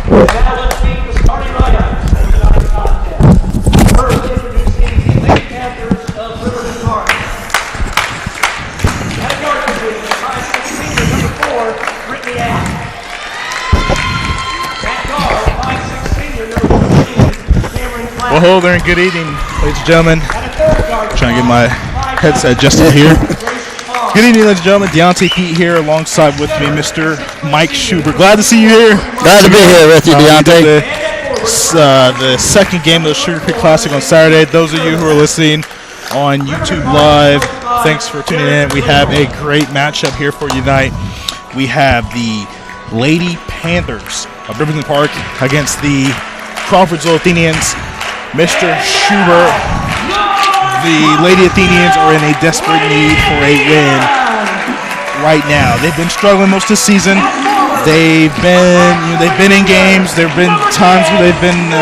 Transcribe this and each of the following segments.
Now let's meet the starting lineup for tonight's contest. First, introducing the Lady Panthers of Riverton Parke. At guard position, 5'16", number 4, Brittany Ash. At guard, 5'16", number 14, Cameron Clapp. Well, hello there and good evening, ladies and gentlemen. At a third guard, Trying to get my headset adjusted here. Good evening, ladies and gentlemen. Deontay Pete here, alongside with me, Mr. Mike Schubert. Glad to see you here. Glad to be here with you, Deontay. The second game of the Sugar Creek Classic on Saturday. Those of you who are listening on YouTube Live, thanks for tuning in. We have a great matchup here for you tonight. We have the Lady Panthers of Riverton Parke against the Crawfordville Athenians. Mr. Schubert, the Lady Athenians are in a desperate need for a win right now. They've been struggling most of the season. They've been in games. There have been times where they've been,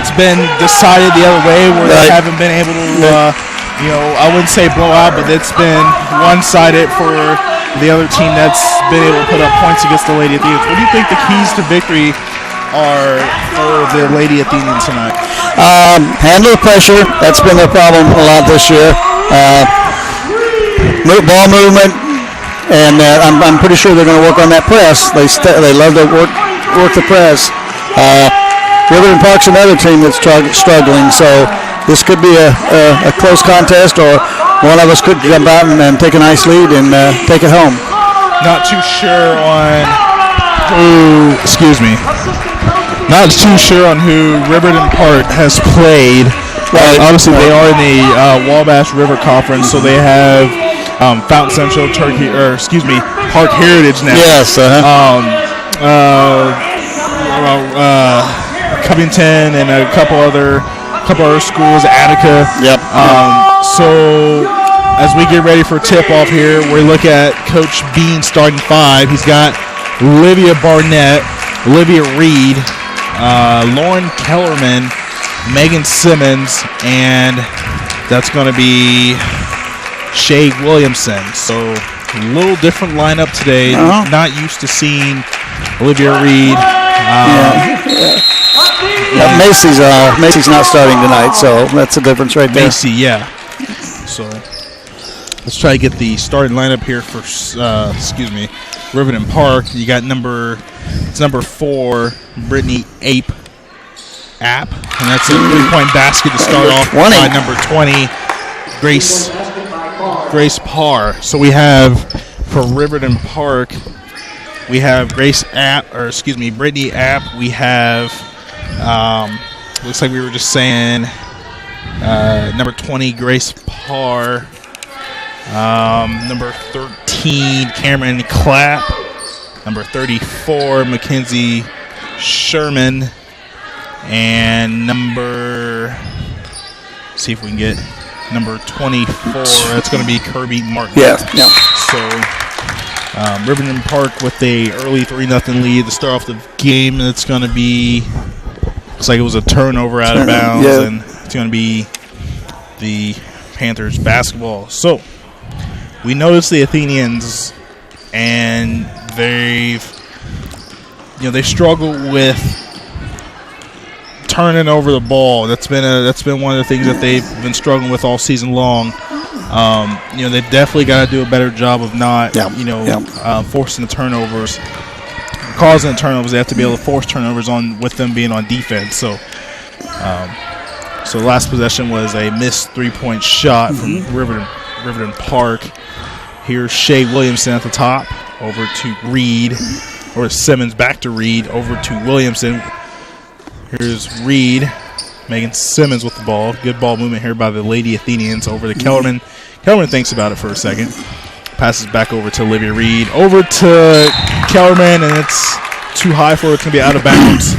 it's been decided the other way where they haven't been able to, I wouldn't say blow out, but it's been one-sided for the other team that's been able to put up points against the Lady Athenians. What do you think the keys to victory are for the Lady Athenians tonight? Handle the pressure. That's been their problem a lot this year. Ball movement, and I'm pretty sure they're going to work on that press. They love to work the press. Riverton Parke's another team that's struggling, so this could be a close contest, or one of us could jump out and take a nice lead and take it home. Not too sure on who, Not too sure on who Riverton Parke has played. Obviously, they are in the Wabash River Conference, so they have Fountain Central, Parke Heritage now. Yes. Covington and a couple other schools, Attica. Yep. So as we get ready for tip-off here, we look at Coach Bean's starting five. He's got Olivia Barnett, Olivia Reed, Lauren Kellerman, Megan Simmons, and that's going to be Shay Williamson. So a little different lineup today. Not used to seeing Olivia Reed. Macy's not starting tonight, so that's the difference right there. Macy, yeah. So let's try to get the starting lineup here for Riverton Parke. You got number 4, Brittany App, and that's a 3-point basket to start off by number 20, Grace Parr. So we have for Riverton Parke, we have Brittany App. We have looks like we were just saying number 20, Grace Parr. Number 13, Cameron Clapp. Number 34, Mackenzie Sherman. And see if we can get number 24. That's going to be Kirby Martin. Yeah. So Riverton Parke with a early 3-0 lead to start off the game. It's going to be, looks like it was a turnover out of bounds, and it's going to be the Panthers basketball. So we noticed the Athenians, and they struggle with turning over the ball. That's been one of the things that they've been struggling with all season long. They've definitely got to do a better job of not, forcing the turnovers, causing the turnovers. They have to be able to force turnovers with them being on defense. So the last possession was a missed 3-point shot from Riverton Parke. Here's Shay Williamson at the top, over to Reed, or Simmons back to Reed, over to Williamson. Here's Reed, Megan Simmons with the ball. Good ball movement here by the Lady Athenians over to Kellerman. Kellerman thinks about it for a second. Passes back over to Olivia Reed. Over to Kellerman, and it's too high for it. It's going to be out of bounds.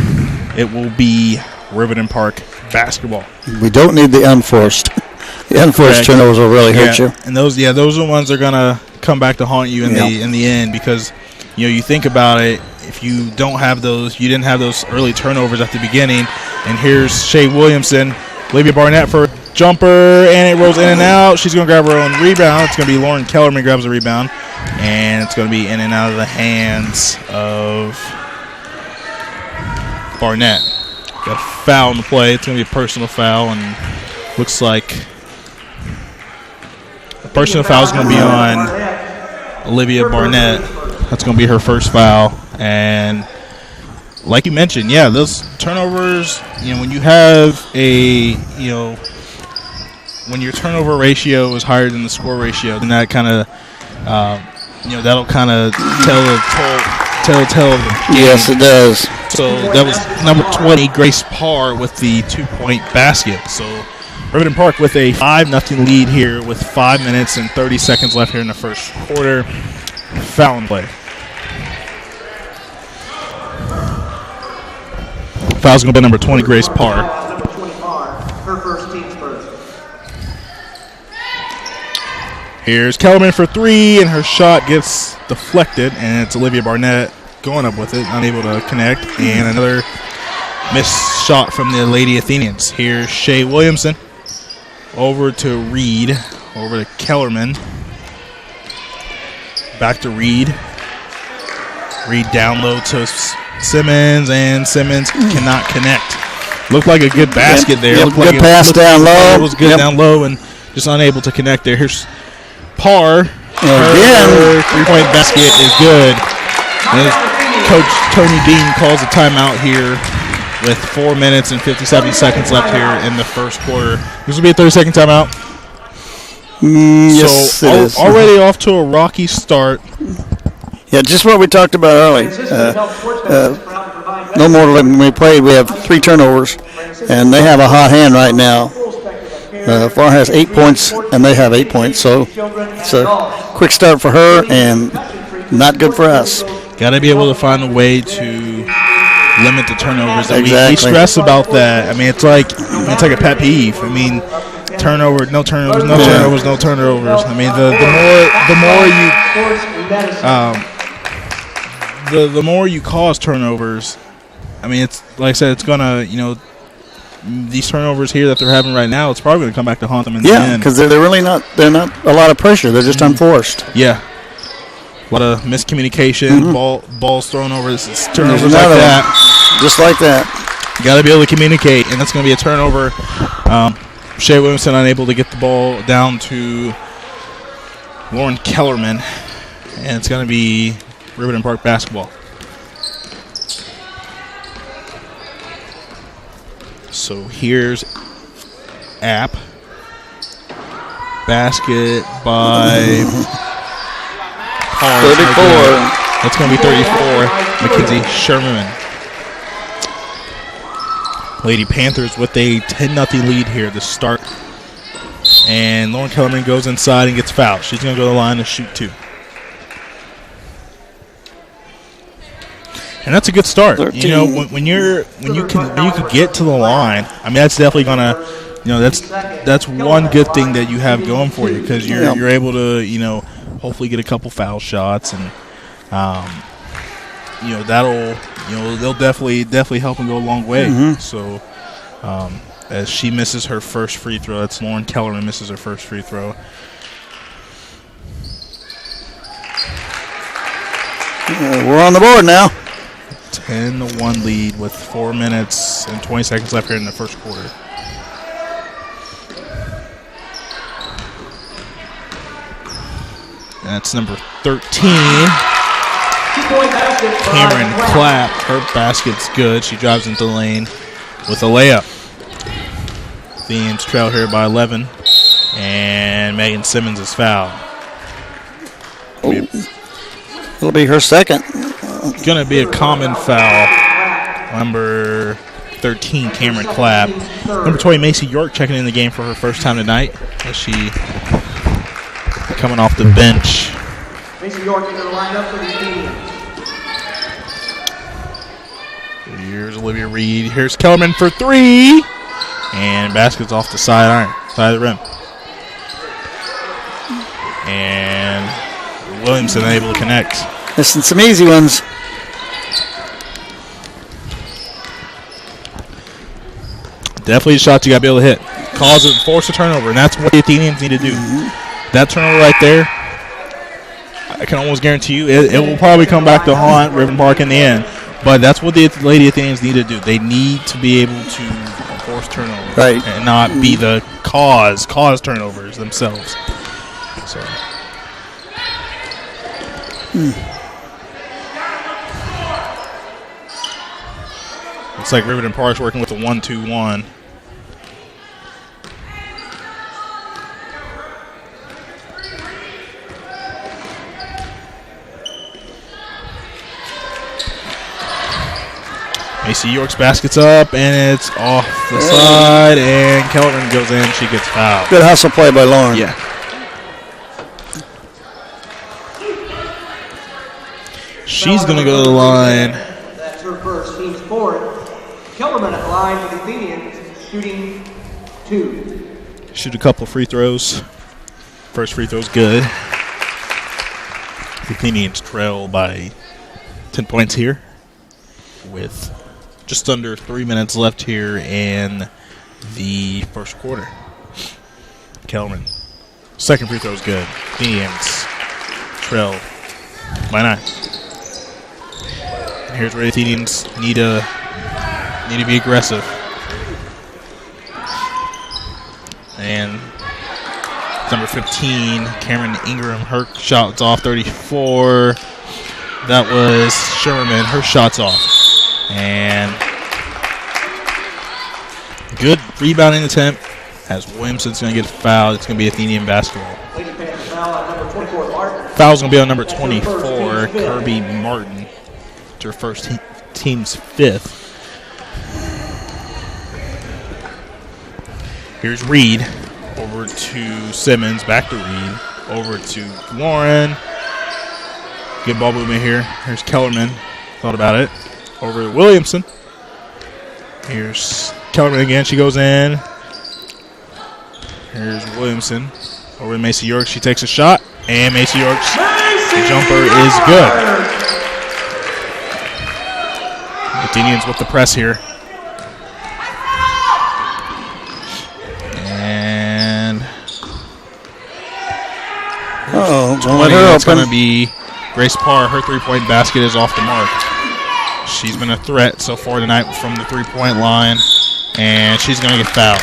It will be Riverton Parke basketball. We don't need the unforced. The unforced turnovers will really hurt you. And those are the ones that are going to come back to haunt you in the end, because you think about it. If you don't have those, you didn't have those early turnovers at the beginning. And here's Shay Williamson, Olivia Barnett for jumper, and it rolls in and out. She's going to grab her own rebound. It's going to be Lauren Kellerman grabs the rebound, and it's going to be in and out of the hands of Barnett. Got a foul in the play. It's going to be a personal foul, and looks like the personal foul is going to be on Olivia Barnett. That's going to be her first foul, and like you mentioned, yeah, those turnovers, when you have when your turnover ratio is higher than the score ratio, then that kind of, that'll kind of tell the game. Yes, it does. So that was number 20, Grace Parr, with the 2-point basket. So Riverton Parke with a 5-0 lead here with 5 minutes and 30 seconds left here in the first quarter. Foul in play. Foul's going to be number 20, Grace Parr. Number 20 Parr, her first, team's first. Here's Kellerman for 3, and her shot gets deflected, and it's Olivia Barnett going up with it, unable to connect, and another missed shot from the Lady Athenians. Here's Shea Williamson over to Reed, over to Kellerman, back to Reed. Reed down low to Simmons, and Simmons cannot connect. Looked like a good basket there. Yep, good pass down low. It was good down low and just unable to connect there. Here's Parr. Again. Her 3-point basket is good. And Coach Tony Dean calls a timeout here with 4 minutes and 57 seconds left here in the first quarter. This will be a 30-second timeout. Yes, it is. Already off to a rocky start. Yeah, just what we talked about earlier. No more than we played. We have 3 turnovers, and they have a hot hand right now. Farr has 8 points, and they have 8 points. So it's a quick start for her, and not good for us. Got to be able to find a way to limit the turnovers. We stress about that. I mean, it's like a pet peeve. I mean, no turnovers. I mean, the more you cause turnovers, I mean, it's like I said, it's gonna, these turnovers here that they're having right now, it's probably gonna come back to haunt them in the end. Yeah, because they're really not a lot of pressure. They're just unforced. Yeah, a lot of miscommunication, balls thrown over, turnovers like that. Just like that. Got to be able to communicate, and that's going to be a turnover. Shea Williamson unable to get the ball down to Lauren Kellerman, and it's going to be Riverton Parke basketball. So here's App. Basket by 34. That's going to be 34. Mackenzie Sherman. Lady Panthers with a 10-0 lead here to start. And Lauren Kellerman goes inside and gets fouled. She's going to go to the line and shoot 2. And that's a good start. 13. When you can get to the line, I mean, that's definitely going to, that's one good thing that you have going for you, because you're able to, hopefully get a couple foul shots, and that'll they'll definitely help and go a long way. So as she misses her first free throw, that's Lauren Kellerman misses her first free throw. We're on the board now. 10-1 lead with 4 minutes and 20 seconds left here in the first quarter. That's number 13. Cameron Clapp. Her basket's good. She drives into the lane with a layup. Athenians trail here by 11. And Megan Simmons is fouled. It'll be her second. Going to be a common foul. Number 13, Cameron Clapp. Number 20, Macy York, checking in the game for her first time tonight, as she coming off the bench. Macy York into the lineup for the Athenians. Here's Olivia Reed. Here's Kellerman for 3. And basket's off the side of the rim. And Williamson unable to connect. Missing some easy ones. Definitely a shot you got to be able to hit. Cause it, force a turnover, and that's what the Athenians need to do. That turnover right there, I can almost guarantee you, it will probably come back to haunt Riverton Parke in the end. But that's what the Lady Athenians need to do. They need to be able to force turnovers and not be the cause turnovers themselves. So. Looks like Riverton Park's working with a 1-2-1. Macy York's basket's up, and it's off the side, and Kelvin goes in. She gets fouled. Good hustle play by Lauren. Yeah. She's going to go to the line. That's her first, team's fourth. Kellerman at the line for the Athenians, shooting 2. Shoot a couple free throws. First free throw's good. The Athenians trail by 10 points here with just under 3 minutes left here in the first quarter. Kellerman. Second free throw's good. Athenians trail by 9. Here's where the Athenians need to be aggressive. And number 15, Cameron Ingram, her shot's off. 34. That was Sherman. Her shot's off. And good rebounding attempt as Williamson's going to get fouled. It's going to be Athenian basketball. Foul's going to be on number 24, Kirby Martin. Her first team's 5th. Here's Reed over to Simmons, back to Reed, over to Lauren. Good ball movement here. Here's Kellerman, thought about it. Over to Williamson. Here's Kellerman again, she goes in. Here's Williamson over to Macy York. She takes a shot, and Macy York's jumper is good. Athenians with the press here. And don't let her it's going to be Grace Parr. Her three-point basket is off the mark. She's been a threat so far tonight from the three-point line, and she's going to get fouled.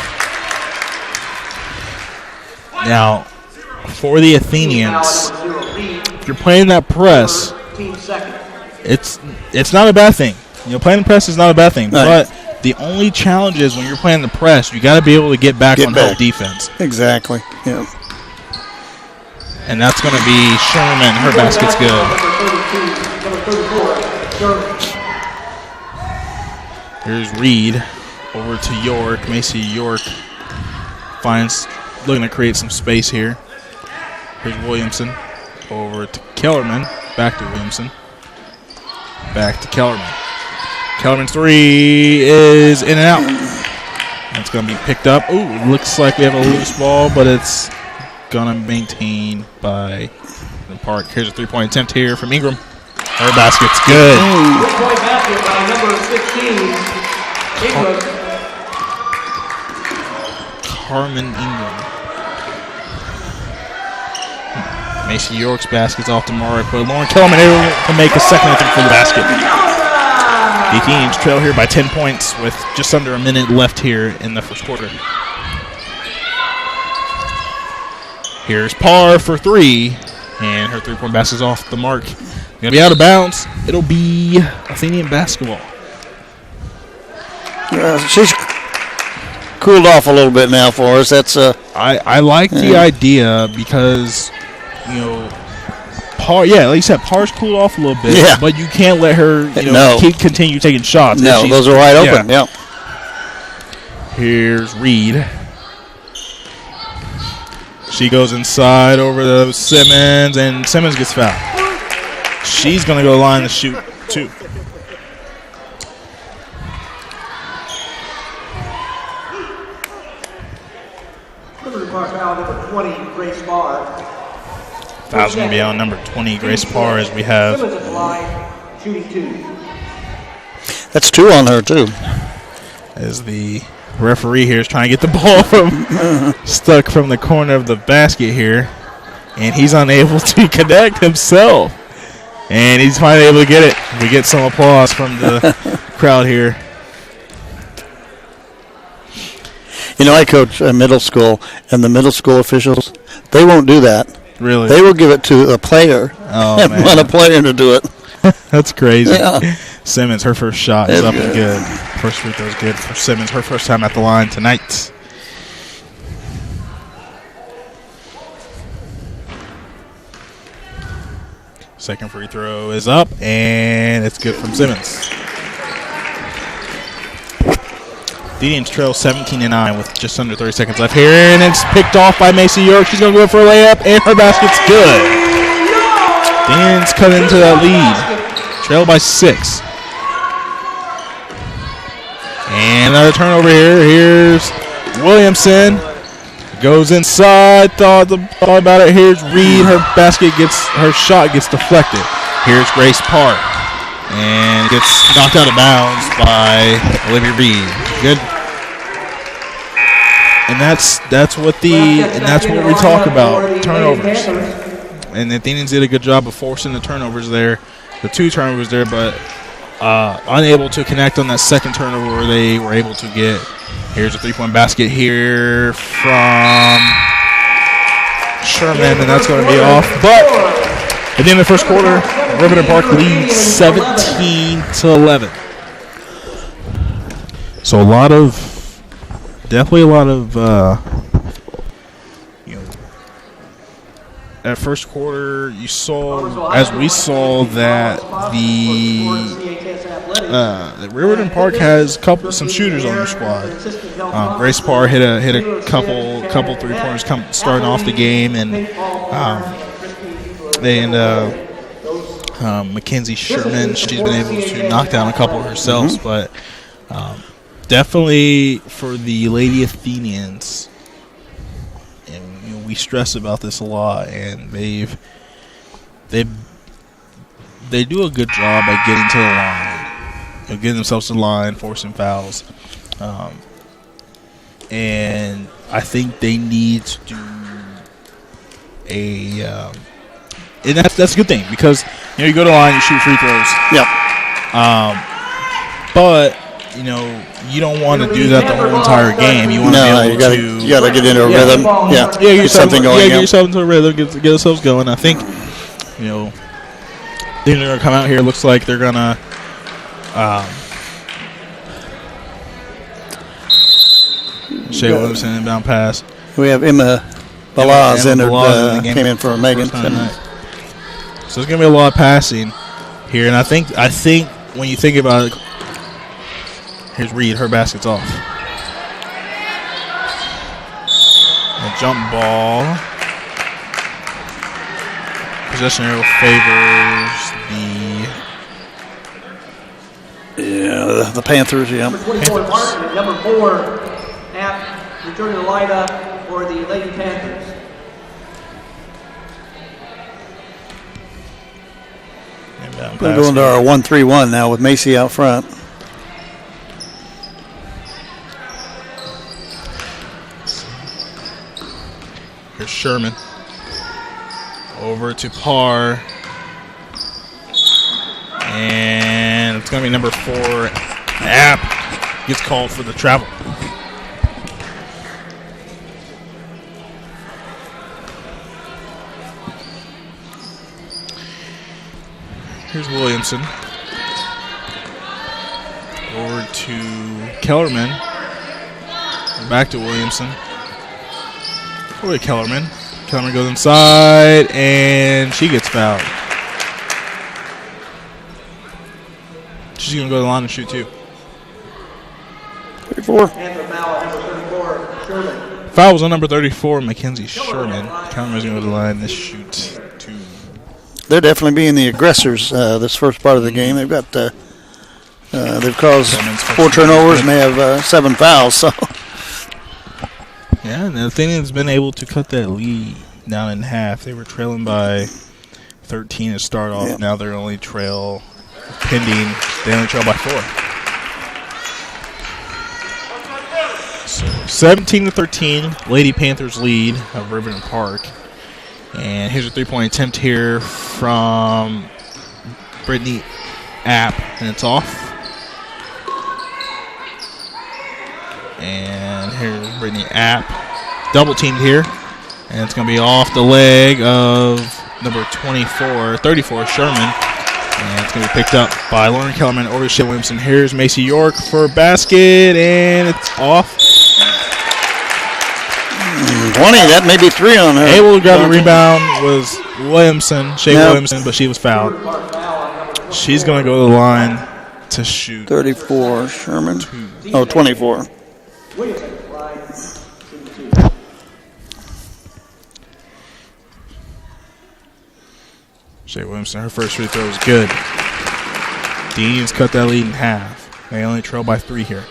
Now, for the Athenians, if you're playing that press, it's not a bad thing. You know, playing the press is not a bad thing, but the only challenge is when you're playing the press, you got to be able to get back on help defense. Exactly. Yeah. And that's going to be Sherman. Her basket's good. Here's Reed over to York. Macy York finds looking to create some space here. Here's Williamson over to Kellerman. Back to Williamson. Back to Kellerman. Kellerman's three is in and out. That's going to be picked up. Ooh, looks like we have a loose ball, but it's going to be maintained by the Parke. Here's a three-point attempt here from Ingram. Her basket's good. Three-point basket by number 15, Ingram. Carmen Ingram. Macy York's basket's off the mark, but Lauren Kellerman able to make a second attempt for the basket. The Athenians trail here by 10 points with just under a minute left here in the first quarter. Here's Parr for three, and her three-point basket's off the mark. Gonna be out of bounds. It'll be Athenian basketball. She's cooled off a little bit now for us. That's I like the idea because, you know, Parr, like you said, Parr's cooled off a little bit, but you can't let her, continue taking shots. No, those are wide open. Yeah. Here's Reed. She goes inside over to Simmons, and Simmons gets fouled. She's going to go line to shoot two. Riverton Parke foul number 20, Grace Parr. Foul's going to be on number 20, Grace Parr, as we have. Simmons at the line, shooting 2. That's 2 on her, too. As the Referee here is trying to get the ball stuck from the corner of the basket here, and he's unable to connect himself. And he's finally able to get it. We get some applause from the crowd here. You know, I coach middle school, and the middle school officials, they won't do that. Really? They will give it to a player and man. want a player to do it. That's crazy. Yeah. Simmons, her first shot is up and good. First free throw is good for Simmons. Her first time at the line tonight. Second free throw is up, and it's good from Simmons. Athenians trail 17-9 with just under 30 seconds left here, and it's picked off by Macy York. She's going to go for a layup, and her basket's good. Athenians cut into that lead. Trail by 6. And another turnover here. Here's Williamson. Goes inside. Thought about it. Here's Reed. Her shot gets deflected. Here's Grace Parke. And gets knocked out of bounds by Olivia Reed. Good. And that's what we talk about, turnovers. And the Athenians did a good job of forcing the turnovers there, the 2 turnovers there, but unable to connect on that second turnover where they were able to get. Here's a 3-point basket here from Sherman, and that's going to be off. But at the end of the first quarter, Riverton Parke leads 17-11. So definitely a lot of, that first quarter, we saw that the Riverton Parke has some shooters on their squad. Grace Parr hit a couple 3-pointers starting off the game, and Mackenzie Sherman, she's been able to knock down a couple herself, but definitely for the Lady Athenians, and we stress about this a lot, and they do a good job at getting to the line, getting themselves to the line, forcing fouls, and I think they need to do and that's a good thing, because you go to the line, you shoot free throws. Yep. But you don't want to do that the whole entire game. You want to be able you got to get into a rhythm. Get something going. Get yourself into a rhythm. Get ourselves going. I think they're gonna come out here. Looks like they're gonna Shea Williamson inbound pass. We have Emma Balaz came in for Megan. So there's gonna be a lot of passing here, and I think when you think about it, here's Reed. Her basket's off. A jump ball. Possession arrow favors the Panthers. Yeah. Panthers. Number 4, App, returning the lineup for the Lady Panthers. We're going to our 1-3-1 now with Macy out front. Here's Sherman. Over to Parr. And it's going to be number 4. App gets called for the travel. Here's Williamson. Over to Kellerman. Back to Williamson. Over to Kellerman. Kellerman goes inside, and she gets fouled. She's going to go to the line and shoot 2. 34. Foul was on number 34, Mackenzie Sherman. Kellerman's going to go to the line and shoot 2. They're definitely being the aggressors this first part of the game. They've got they've caused 4 turnovers and they have 7 fouls. So yeah, and the Athenians been able to cut that lead down in half. They were trailing by 13 to start off. Yeah. Now they're only trail pending. They only trail by 4. 17-13, Lady Panthers lead of Riverton Parke. And here's a three-point attempt here from Brittany App, and it's off. And here's Brittany App, double teamed here, and it's going to be off the leg of number 34 Sherman. And it's going to be picked up by Lauren Kellerman over to Shea Williamson. Here's Macy York for a basket, and it's off. 20, that may be 3 on her. Able to grab the rebound was Williamson, Shea Williamson, but she was fouled. She's going to go to the line to shoot. 34, Sherman. 24. Shea Williamson, her first free throw is good. The Indians cut that lead in half. They only trail by 3 here.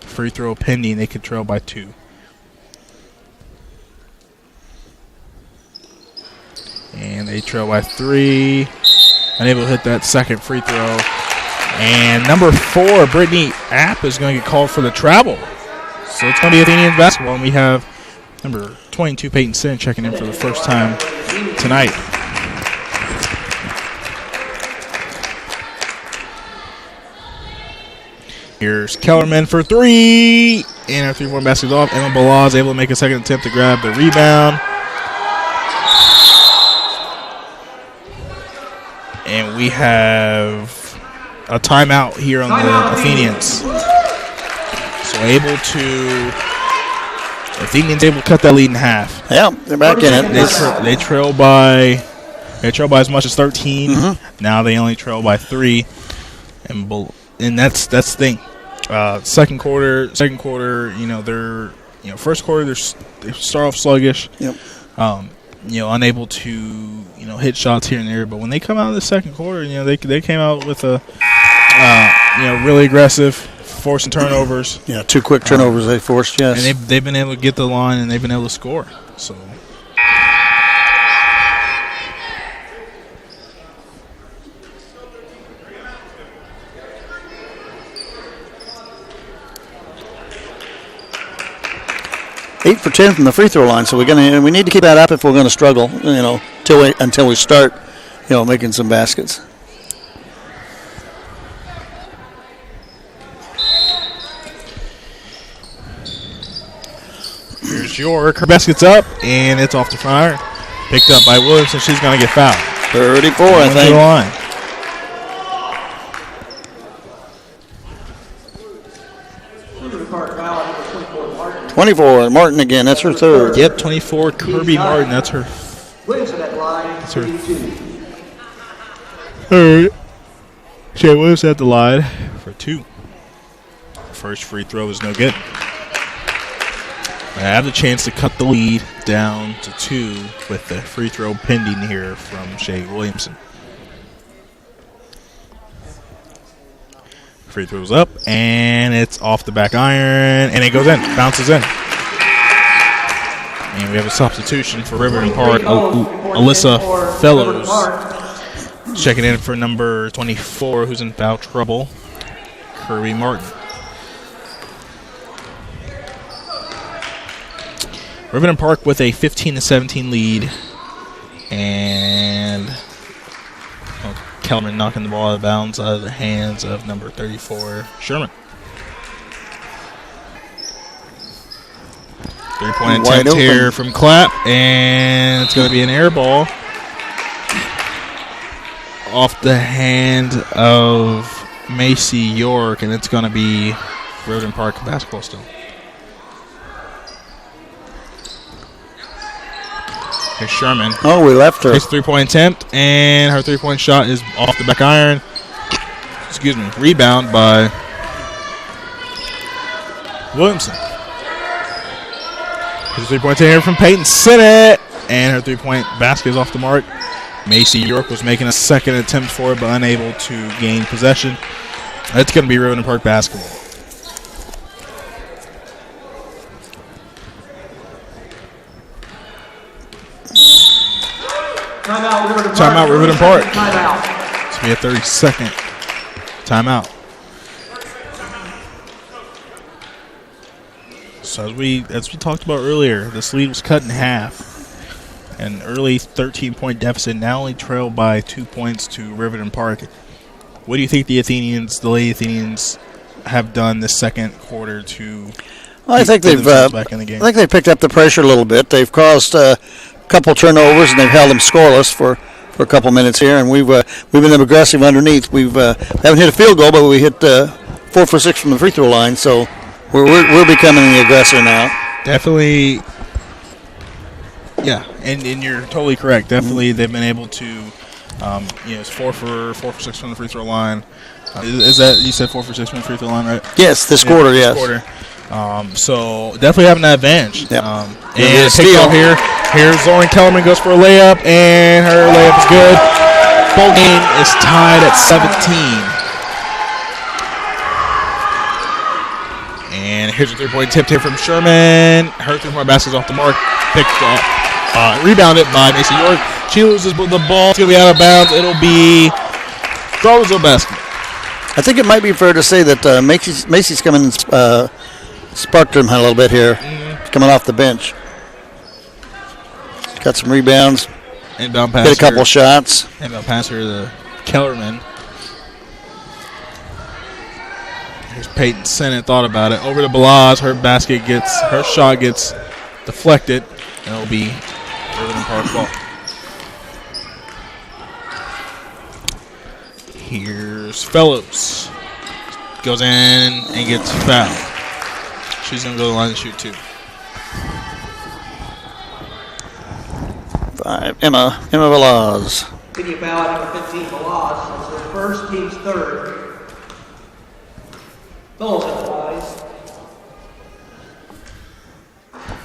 Free throw pending, they could trail by 2. And they trail by 3. Unable to hit that second free throw. And number 4, Brittany App, is going to get called for the travel. So it's going to be Athenians basketball, and we have number 22, Peyton Sin, checking in for the first time tonight. Here's Kellerman for 3, and her 3-point basket is off. Emma Balaz able to make a second attempt to grab the rebound. And we have a timeout here on the Athenians. So Athenians able to cut that lead in half. Yeah, they're back in it. They trail by as much as 13. Mm-hmm. Now they only trail by 3, and that's the thing. Second quarter, first quarter they start off sluggish. Yep. Unable to hit shots here and there, but when they come out in the second quarter, they came out with a really aggressive, forcing turnovers. Yeah, 2 quick turnovers they forced. Yes, and they've been able to get the line, and they've been able to score. So. Eight for 10 from the free throw line, so we need to keep that up if we're going to struggle, until we start, making some baskets. Here's York. Her basket's up, and it's off the fire. Picked up by Williamson. She's going to get fouled. 34, I think. To the line. Parke 24, Martin again. That's her third. Yep, 24, Kirby Martin. That's her. That's her third. Shea Williamson at the line for 2. First free throw is no good. I have the chance to cut the lead down to 2 with the free throw pending here from Shea Williamson. Free throw's up, and it's off the back iron, and it goes in, bounces in. And we have a substitution for Riverton Parke. Alyssa Fellows checking in for number 24, who's in foul trouble, Kirby Martin. Riverton Parke with a 15-17 lead, and Kellerman knocking the ball out of bounds out of the hands of number 34, Sherman. 3-point attempt here from Clapp, and it's going to be an air ball off the hand of Macy York, and it's going to be Riverton Parke basketball still. Here's Sherman. Oh, we left her. Takes a 3-point attempt, and her 3-point shot is off the back iron. Rebound by Williamson. Here's a 3-point attempt here from Peyton Sinnott, and her 3-point basket is off the mark. Macy York was making a second attempt for it, but unable to gain possession. It's going to be Riverton Parke basketball. Timeout, Riverton Parke. It's going to be a 30-second timeout. So as we talked about earlier, this lead was cut in half. An early 13-point deficit, now only trailed by 2 points to Riverton Parke. What do you think the Lady Athenians, have done this second quarter to? Well, I think they've back in the game? I think they picked up the pressure a little bit. They've caused a couple turnovers and they've held them scoreless for a couple minutes here, and we've been aggressive underneath. We haven't hit a field goal, but we hit 4 for 6 from the free throw line. So we're becoming the aggressor now. Definitely. Yeah, and you're totally correct. Definitely, they've been able to. It's 4 for 6 from the free throw line. Is that, you said 4 for 6 from the free throw line, right? Yes, this quarter. This yes. quarter. So definitely having that advantage. Yep. And take off here. Here's Lauren Kellerman, goes for a layup, and her layup is good. Ball game is tied at 17. And here's a three-point tip here from Sherman. Her three-point basket is off the mark. Picked up. Rebounded by Macy York. She loses the ball. It's going to be out of bounds. It'll be Crawfordville basket. I think it might be fair to say that Macy's coming and sparked them a little bit here. Coming off the bench. Got some rebounds. Inbound pass. Hit a couple shots. Inbound pass here to Kellerman. Here's Peyton Sennett, thought about it. Over to Balaz. Her shot gets deflected. And it'll be Riverton Parke ball. Here's Fellows. Goes in and gets fouled. She's going to go to the line and shoot 2. 5. Emma Velaz. Taking a foul at number 15, Balaz. That's her first, team's third. Fellows at the line.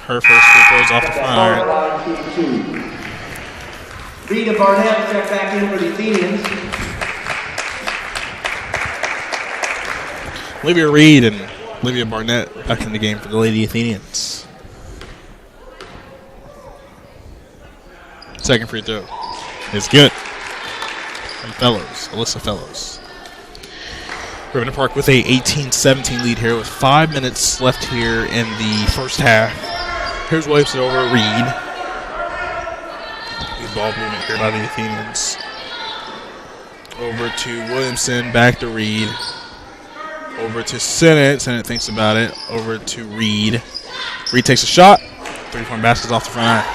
Her first free throw is off the front iron. Reed and Barnett check back in for the Athenians. Olivia Reed and Olivia Barnett back in the game for the Lady Athenians. Second free throw is good. From Alyssa Fellows. Riverton Parke with a 18-17 lead here with 5 minutes left here in the first half. Here's Williamson over Reed. Good ball movement here by the Athenians. Over to Williamson, back to Reed. Over to Sennett. Sennett thinks about it. Over to Reed. Reed takes a shot. 3-point basket's off the front iron.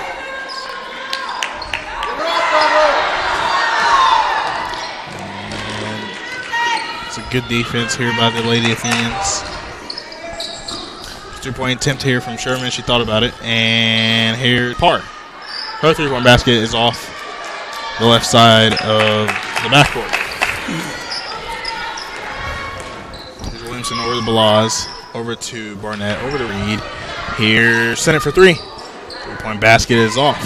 And it's a good defense here by the Lady Athenians. 3-point attempt here from Sherman. She thought about it. And here's Parke. Her 3-point basket is off the left side of the backcourt. Here's Williamson over to Balaz. Over to Barnett. Over to Reed. Here's Sennett for 3. 3-point basket is off.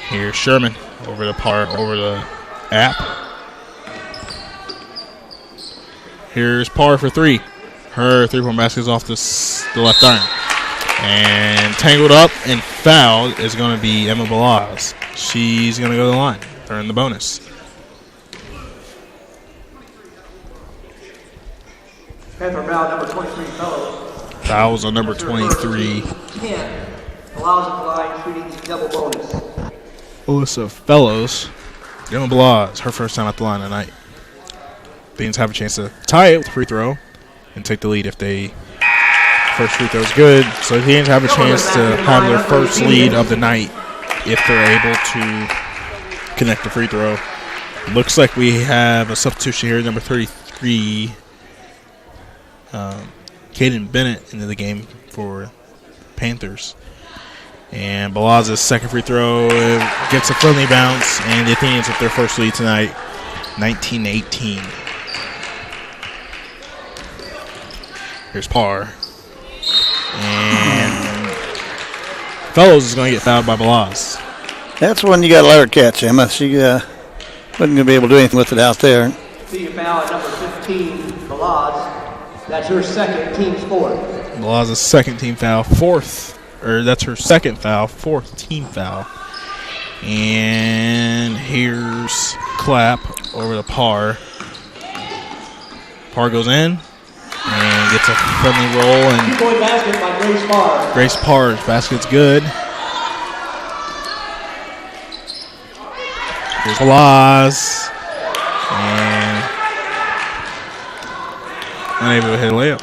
Here's Sherman. Over to Parke, over to App. Here's Parke for 3. Her 3-point basket is off the left iron. And tangled up and fouled is going to be Emma Balaz. She's going to go to the line. They're in the bonus. Panther foul number 23, Fellows. Fouls on number 23. 10. Allows at the line, shooting double bonus. Alyssa Fellows. Emma Balaz, her first time at the line tonight. Athenians have a chance to tie it with a free throw and take the lead if they first free throw is good. So the Athenians have a chance to have their first lead of the night if they're able to connect the free throw. Looks like we have a substitution here, number 33, Kaden Bennett into the game for Panthers. And Balaz's second free throw gets a friendly bounce, and the Athenians with their first lead tonight, 19-18. Here's Parr. And Fellows is going to get fouled by Balaz. That's one you got to let her catch, Emma. She wasn't going to be able to do anything with it out there. See a foul at number 15, Balaz. That's her second, team's fourth. Balaz's second team foul, that's her second foul, fourth team foul. And here's Clapp over to Parr. Parr goes in and gets a friendly roll. And 2-point basket by Grace Parr. Grace Parr's basket's good. Here's Laz. And unable to hit a layup.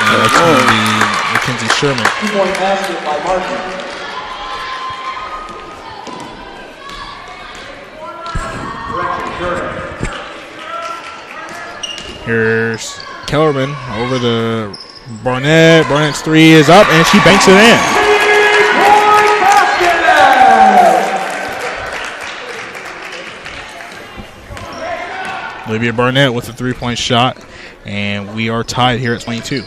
And that's going to be Mackenzie Sherman. 2-point basket by Parke. Here's Kellerman over the Barnett. Barnett's three is up, and she banks it in. Olivia Barnett with a three-point shot, and we are tied here at 22.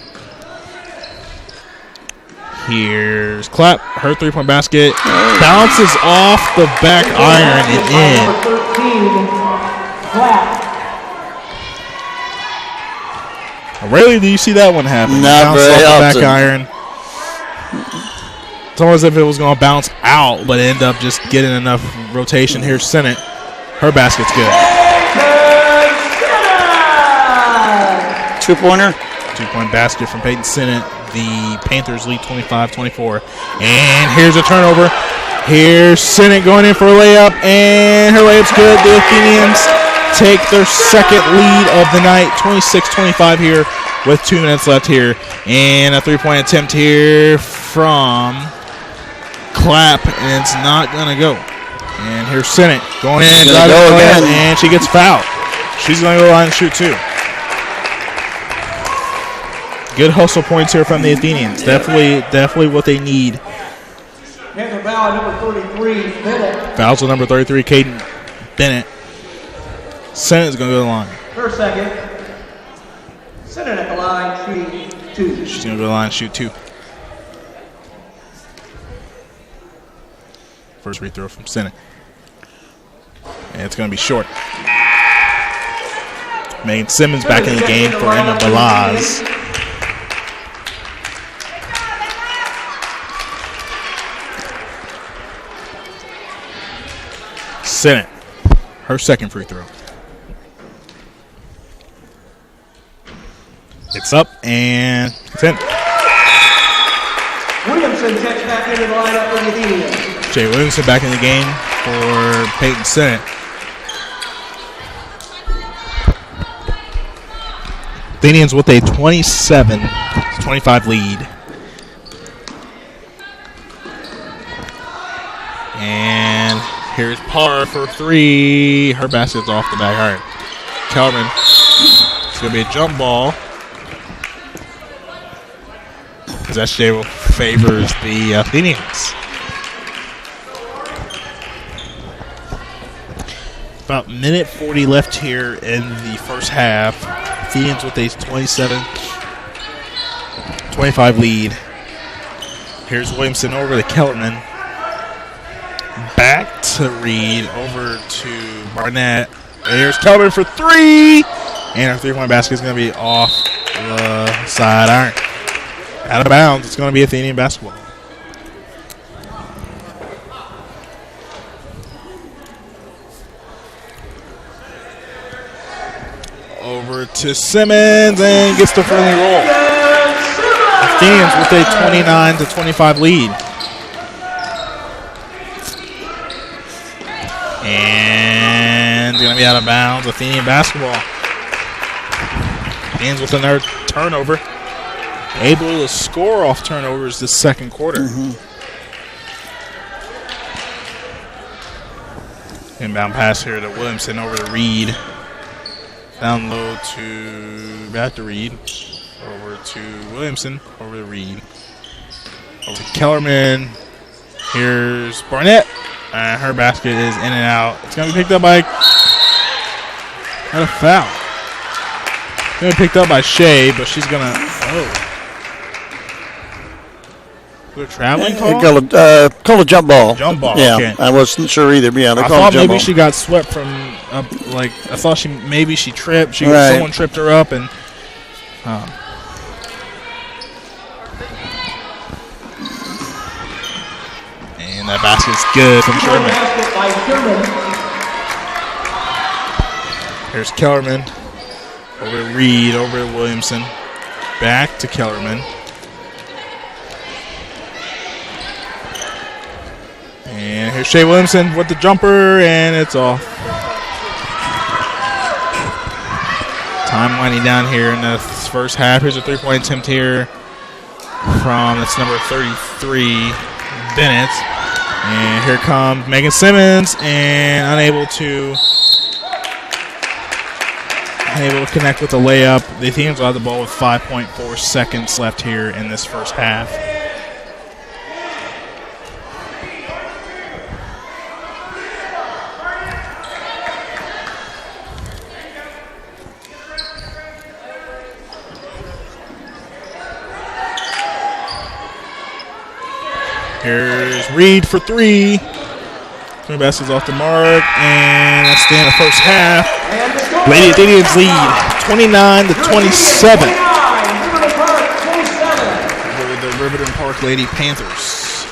Here's Clapp. Her three-point basket bounces off the back iron and in. Number 13, Clapp. Rarely do you see that one happen. Not bounce very off the often. back iron. It's almost as if it was going to bounce out, but end up just getting enough rotation. Here's Sennett. Her basket's good. 2-pointer. 2-point basket from Peyton Sennett. The Panthers lead 25-24. And here's a turnover. Here's Sennett going in for a layup, and her layup's good. The Athenians take their second lead of the night, 26-25 here with 2 minutes left here. And a three-point attempt here from Clapp, and it's not going to go. And here's Sennett going in, driving go again. and she gets fouled. She's going to go line and shoot too. Good hustle points here from the Athenians. Definitely what they need. Panther foul number 33, Bennett. Fouls with number 33, Caden Bennett. Sennett's going to go to the line. Her second. Sennett at the line, shooting 2. She's going to go to the line and shoot 2. First free throw from Sennett. And it's going to be short. Megan Simmons back in the game for Emma Balaz. Sennett, her second free throw. It's up and it's in. Williamson checks back into the lineup for the Athenians. Jay Williamson back in the game for Peyton Sennett. Athenians with a 27-25 lead. And here's Parr for 3. Her basket's off the back iron. Kellerman. It's going to be a jump ball. Possession favors the Athenians. About minute 40 left here in the first half. Athenians with a 27-25 lead. Here's Williamson over to Kellerman. Back to Reed, over to Barnett. There's Kellerman for 3. And our three-point basket is going to be off the side iron. Out of bounds. It's going to be Athenian basketball. Over to Simmons and gets the friendly roll. Athenians with a 29-25 lead. And going to be out of bounds. Athenian basketball. Athenians with another turnover. Able to score off turnovers this second quarter. Inbound pass here to Williamson over to Reed. Down low to back to Reed. Over to Williamson. Over to Reed. Over to Kellerman. Here's Barnett. And her basket is in and out. It's going to be picked up by... Got a foul. It's going to be picked up by Shea, but she's going to... Oh. They're traveling call? Called a jump ball. Jump ball, yeah, okay. I wasn't sure either. But yeah, they I called thought a jump maybe ball. she got swept from up, I thought she tripped. Right. Someone tripped her up and And that basket's good from Sherman. Basket by Sherman. Here's Kellerman. Over to Reed, over to Williamson. Back to Kellerman. And here's Shea Williamson with the jumper, and it's off. Time winding down here in the first half. Here's a three-point attempt here from, that's number 33, Bennett. And here comes Megan Simmons, and unable to connect with the layup. The Athenians will have the ball with 5.4 seconds left here in this first half. Here's Reed for three. Three baskets off the mark, and that's the end of the first half. Lady Athenians lead 29-27 over the Riverton Parke Lady Panthers.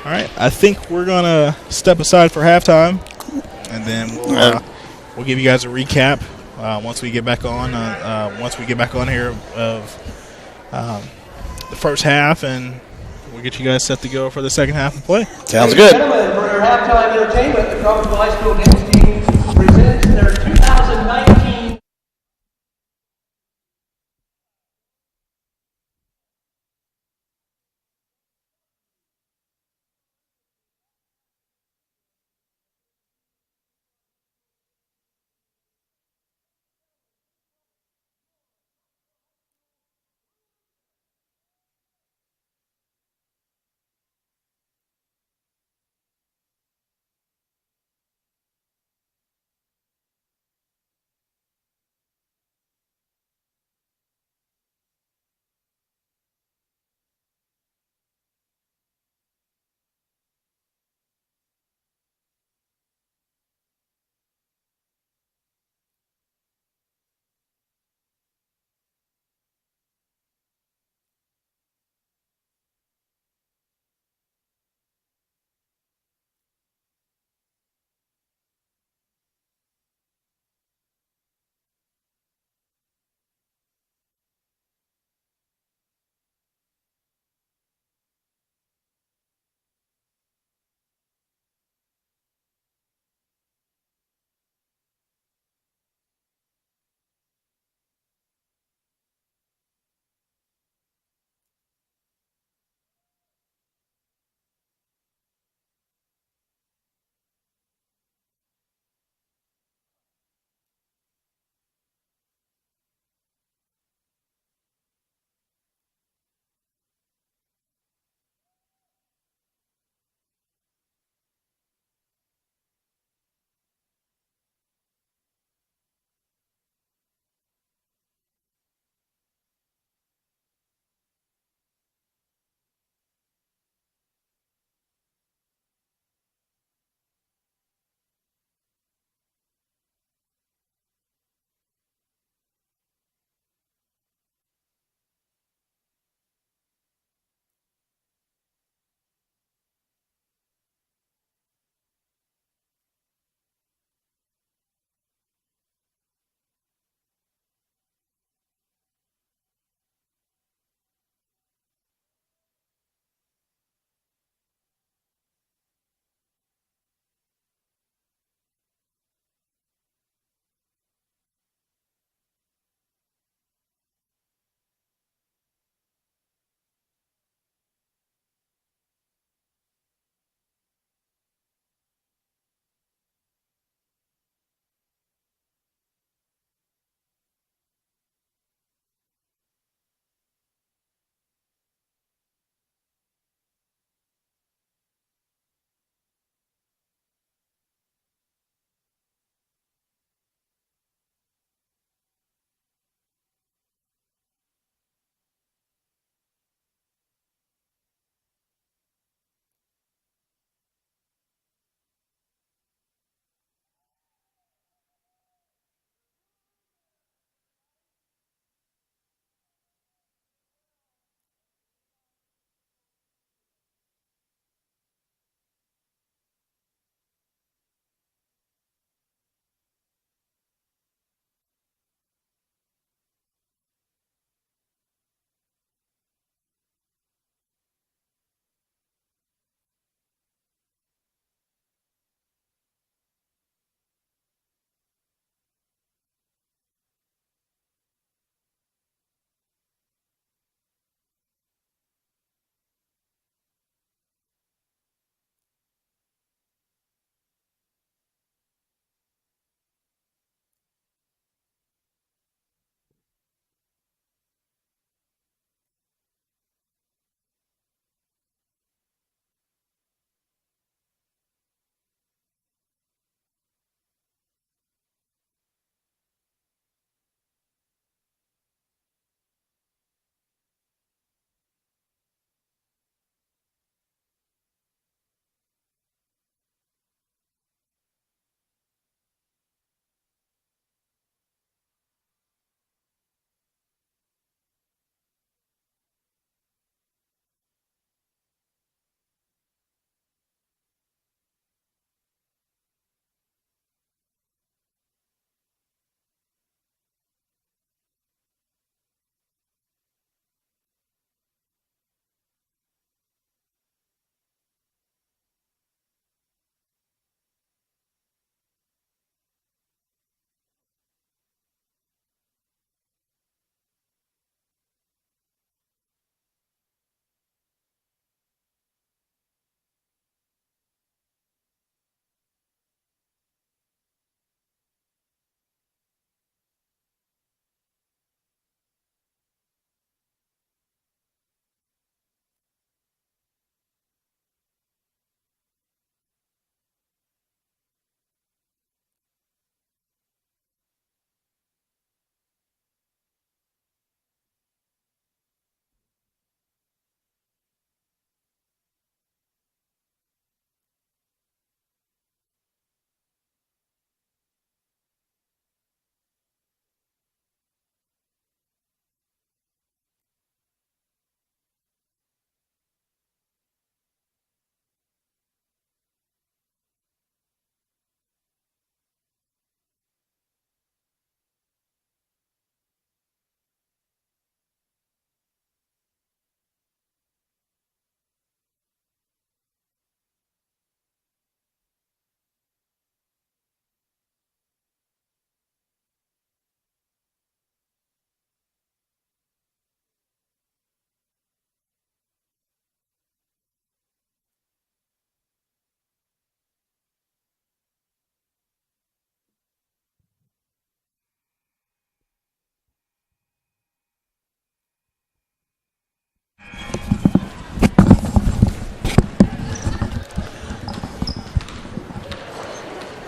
All right, I think we're gonna step aside for halftime, and then we'll give you guys a recap once we get back on. Once we get back on here of the first half, and we'll get you guys set to go for the second half of play. Sounds good. Gentlemen, for your halftime entertainment, the Crawfordville High School Games team presents their 2019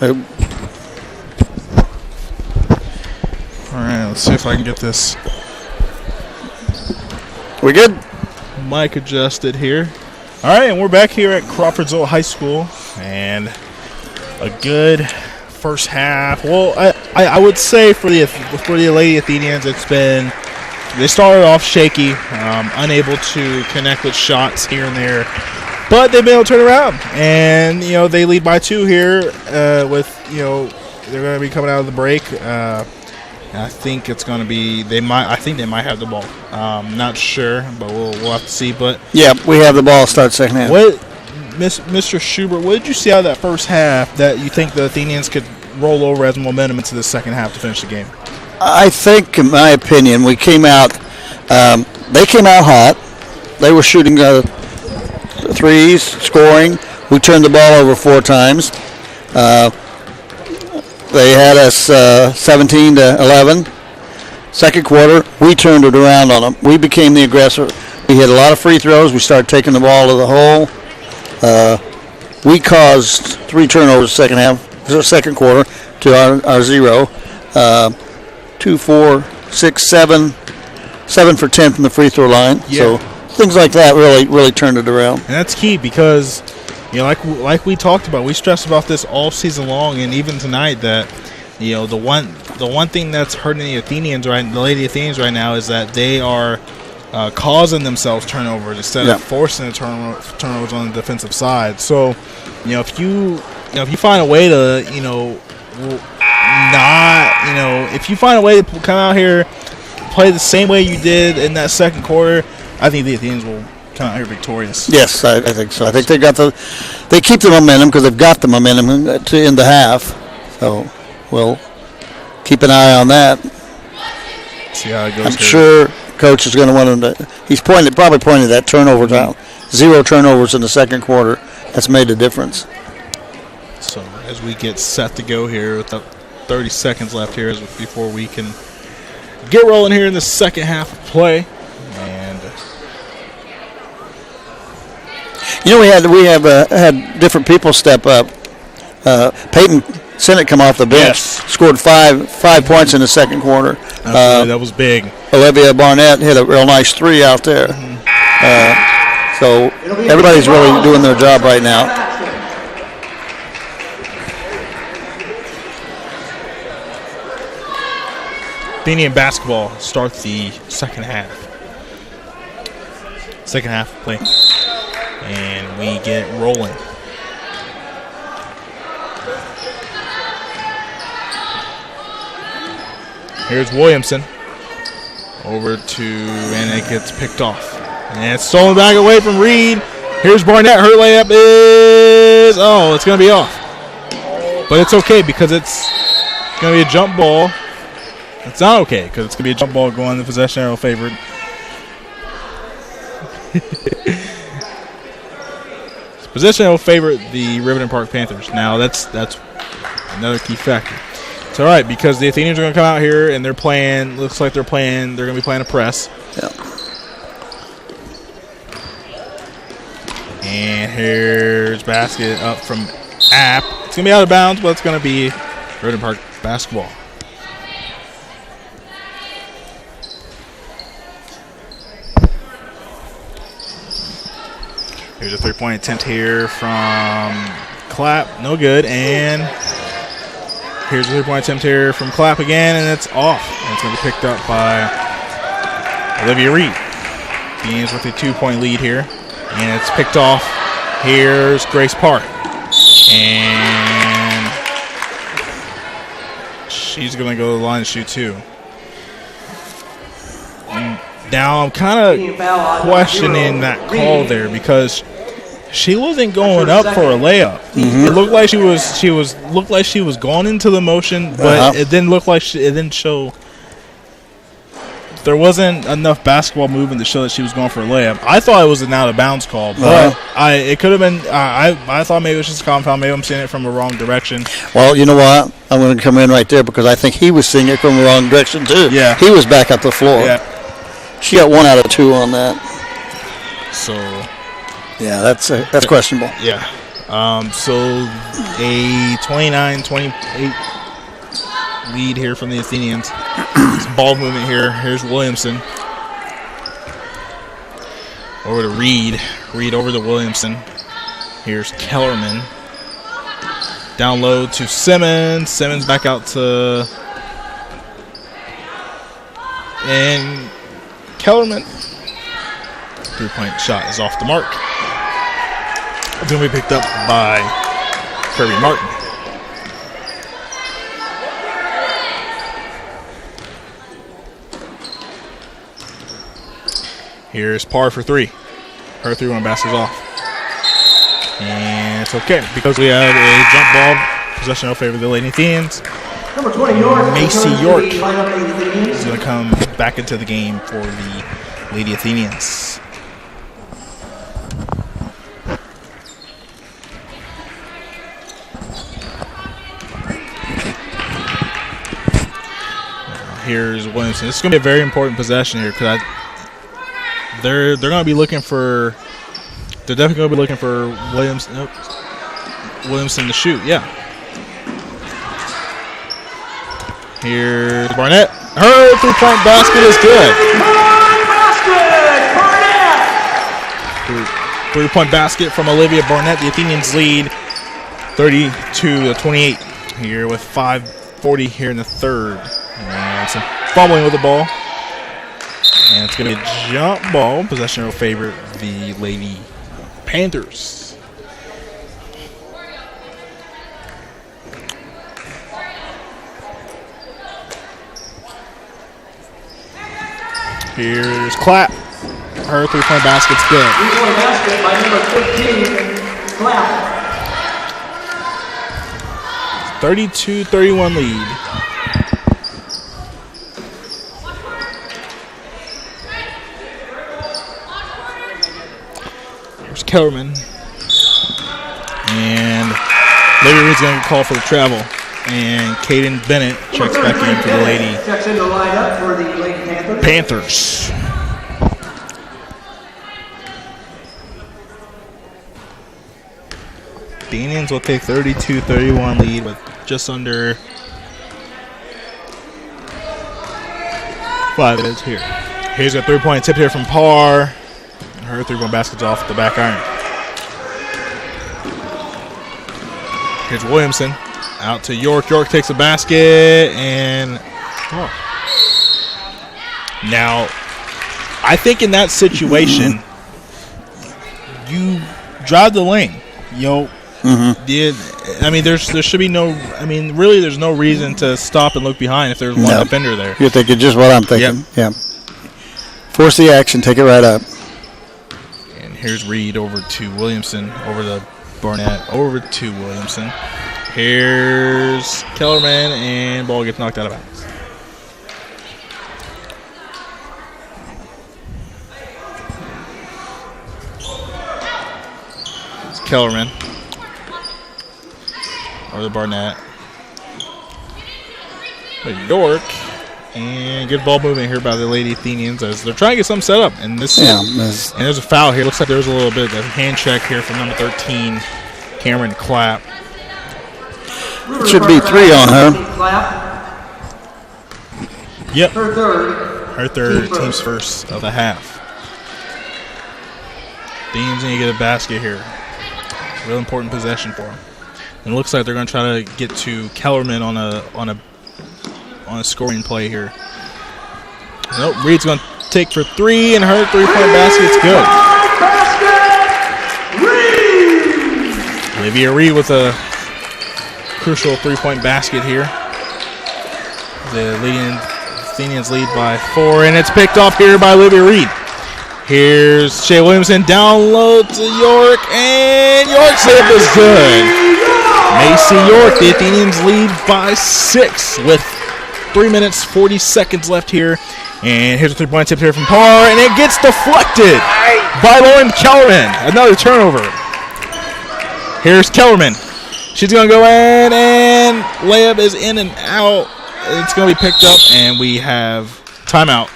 All right, let's see if I can get this We good? mic adjusted here. All right, and we're back here at Crawfordville High School, and a good first half. Well, I would say for the Lady Athenians, they started off shaky, unable to connect with shots here and there, but they've been able to turn around, and they lead by 2 here. They're going to be coming out of the break. I think it's going to be I think they might have the ball. Not sure, but we'll have to see. But yeah, we have the ball. Start second half. Mr. Schubert, what did you see out of that first half that you think the Athenians could roll over as momentum into the second half to finish the game? I think, in my opinion, we came out. They came out hot. They were shooting threes, scoring. We turned the ball over 4 times. They had us 17-11. Second quarter, we turned it around on them. We became the aggressor. We hit a lot of free throws. We started taking the ball to the hole. We caused 3 turnovers second quarter to our 0. 2, 4, 6, 7 for 10 from the free throw line. Yeah. So things like that really turned it around. And that's key because, like we talked about, we stressed about this all season long, and even tonight that, the one thing that's hurting the Lady Athenians right now is that they are causing themselves turnovers instead of forcing the turnovers on the defensive side. So, if you find a way to, if you find a way to come out here, play the same way you did in that second quarter, I think the Athenians will come out here victorious. Yes, I think so. I think they keep the momentum because they've got the momentum to end the half. So we'll keep an eye on that. See how it goes. I'm sure coach is going to want him to. He's probably pointed that turnovers out. 0 turnovers in the second quarter. That's made a difference. So as we get set to go here with 30 seconds left here before we can get rolling here in the second half of play. And we have had different people step up. Peyton Sinnott come off the bench, scored 5 points in the second quarter. That was big. Olivia Barnett hit a real nice 3 out there. So everybody's really doing their job right now. Athenian basketball starts the second half. Second half play. And we get rolling. Here's Williamson. And it gets picked off. And it's stolen back away from Reed. Here's Barnett. Her layup is, it's going to be off. But it's okay because it's going to be a jump ball. It's not okay because it's going to be a jump ball going the possession arrow favored. Possession arrow favored the Riverton Parke Panthers. Now that's another key factor. It's all right because the Athenians are going to come out here and they're going to be playing a press. Yeah. And here's basket up from App. It's going to be out of bounds, but it's going to be Riverton Parke basketball. Here's a 3-point attempt here from Clapp. No good. And here's a 3-point attempt here from Clapp again, and it's off. And it's going to be picked up by Olivia Reed. Beans with a 2-point lead here. And it's picked off. Here's Grace Park. And she's going to go to the line and shoot 2. Now I'm kind of questioning that call there because she wasn't going up for a layup. Mm-hmm. It looked like she was going into the motion, but it didn't look like it didn't show. There wasn't enough basketball movement to show that she was going for a layup. I thought it was an out of bounds call, but it could have been. I thought maybe it was just a compound. Maybe I'm seeing it from the wrong direction. Well, you know what? I'm going to come in right there because I think he was seeing it from the wrong direction too. Yeah, he was back up the floor. Yeah. She got 1 out of 2 on that. So, yeah, that's questionable. Yeah. So a 29-28 lead here from the Athenians. Some ball movement here. Here's Williamson. Over to Reed. Reed over to Williamson. Here's Kellerman. Down low to Simmons. Simmons back out to... And Kellerman. Three-point shot is off the mark. It's going to be picked up by Kirby Martin. Here's Parke for three. Her 3-1 basket's off. And it's okay because we have a jump ball. Possession will favor the Lady Athenians. Number 20, York. Macy York is going to come back into the game for the Lady Athenians. Here's Williamson. This is going to be a very important possession here because they're going to be looking for. They're definitely going to be looking for Williamson to shoot. Yeah. Here's Barnett. Her 3-point basket is good. 3-point basket from Olivia Barnett. The Athenians lead 32-28 here with 5:40 here in the third. And some fumbling with the ball. And it's going to be a jump ball. Possession will favor the Lady Panthers. Here's Clapp. Her 3-point basket's good. 3-point basket by number 15, Clapp. 32-31 lead. Here's Kellerman. And Lady Reed's going to call for the travel. And Caden Bennett checks back in for the Lady Checks in the lineup for the Lady Panthers. Athenians will take 32-31 lead with just under 5 minutes here. Here's a 3-point tip here from Parr. Her 3-point basket's off the back iron. Here's Williamson. Out to York. York takes a basket and now I think in that situation you drive the lane. I mean there should be no really there's no reason to stop and look behind if there's one defender there. You're thinking just what I'm thinking. Yep. Yeah. Force the action, take it right up. And here's Reed over to Williamson, over to Barnett, over to Williamson. Here's Kellerman, and ball gets knocked out of bounds. It's Kellerman. Over to Barnett. York. And good ball movement here by the Lady Athenians as they're trying to get something set up. And this and there's a foul here. Looks like there's a little bit of a hand check here from number 13, Cameron Clapp. It should be 3 on her. Yep. Her third, team's first of the half. Dean's going to get a basket here. Real important possession for him. And it looks like they're going to try to get to Kellerman on a scoring play here. Nope, Reed's going to take for 3, and her 3-point basket's good. Olivia Reed with a crucial 3-point basket here. The Athenians lead by 4, and it's picked off here by Olivia Reed. Here's Shea Williamson down low to York, and York save is good. Macy York, the Athenians lead by 6 with 3 minutes, 40 seconds left here. And here's a 3-point tip here from Parr, and it gets deflected by Lauren Kellerman. Another turnover. Here's Kellerman. She's going to go in, and layup is in and out. It's going to be picked up, and we have timeout.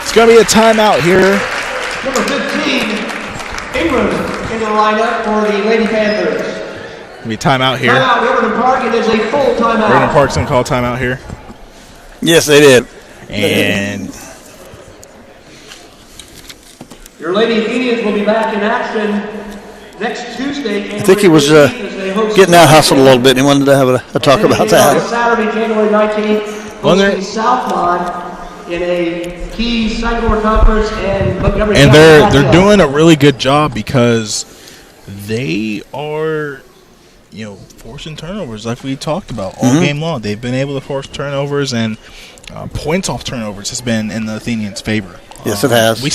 It's going to be a timeout here. Number 15, England in into the lineup for the Lady Panthers. Gonna be timeout here. Timeout, Riverton Parke. It is a full timeout. Riverton Parke's gonna call timeout here. Yes, they did. And your Lady Athenians will be back in action next Tuesday. I think he was getting out hustled a little bit, and he wanted to have a talk about that. Saturday, January 19th, hosting Southmont in a key Sycamore Conference and Montgomery. And they're doing a really good job because they are, forcing turnovers like we talked about all game long. They've been able to force turnovers, and points off turnovers has been in the Athenians' favor. Yes, it has. We're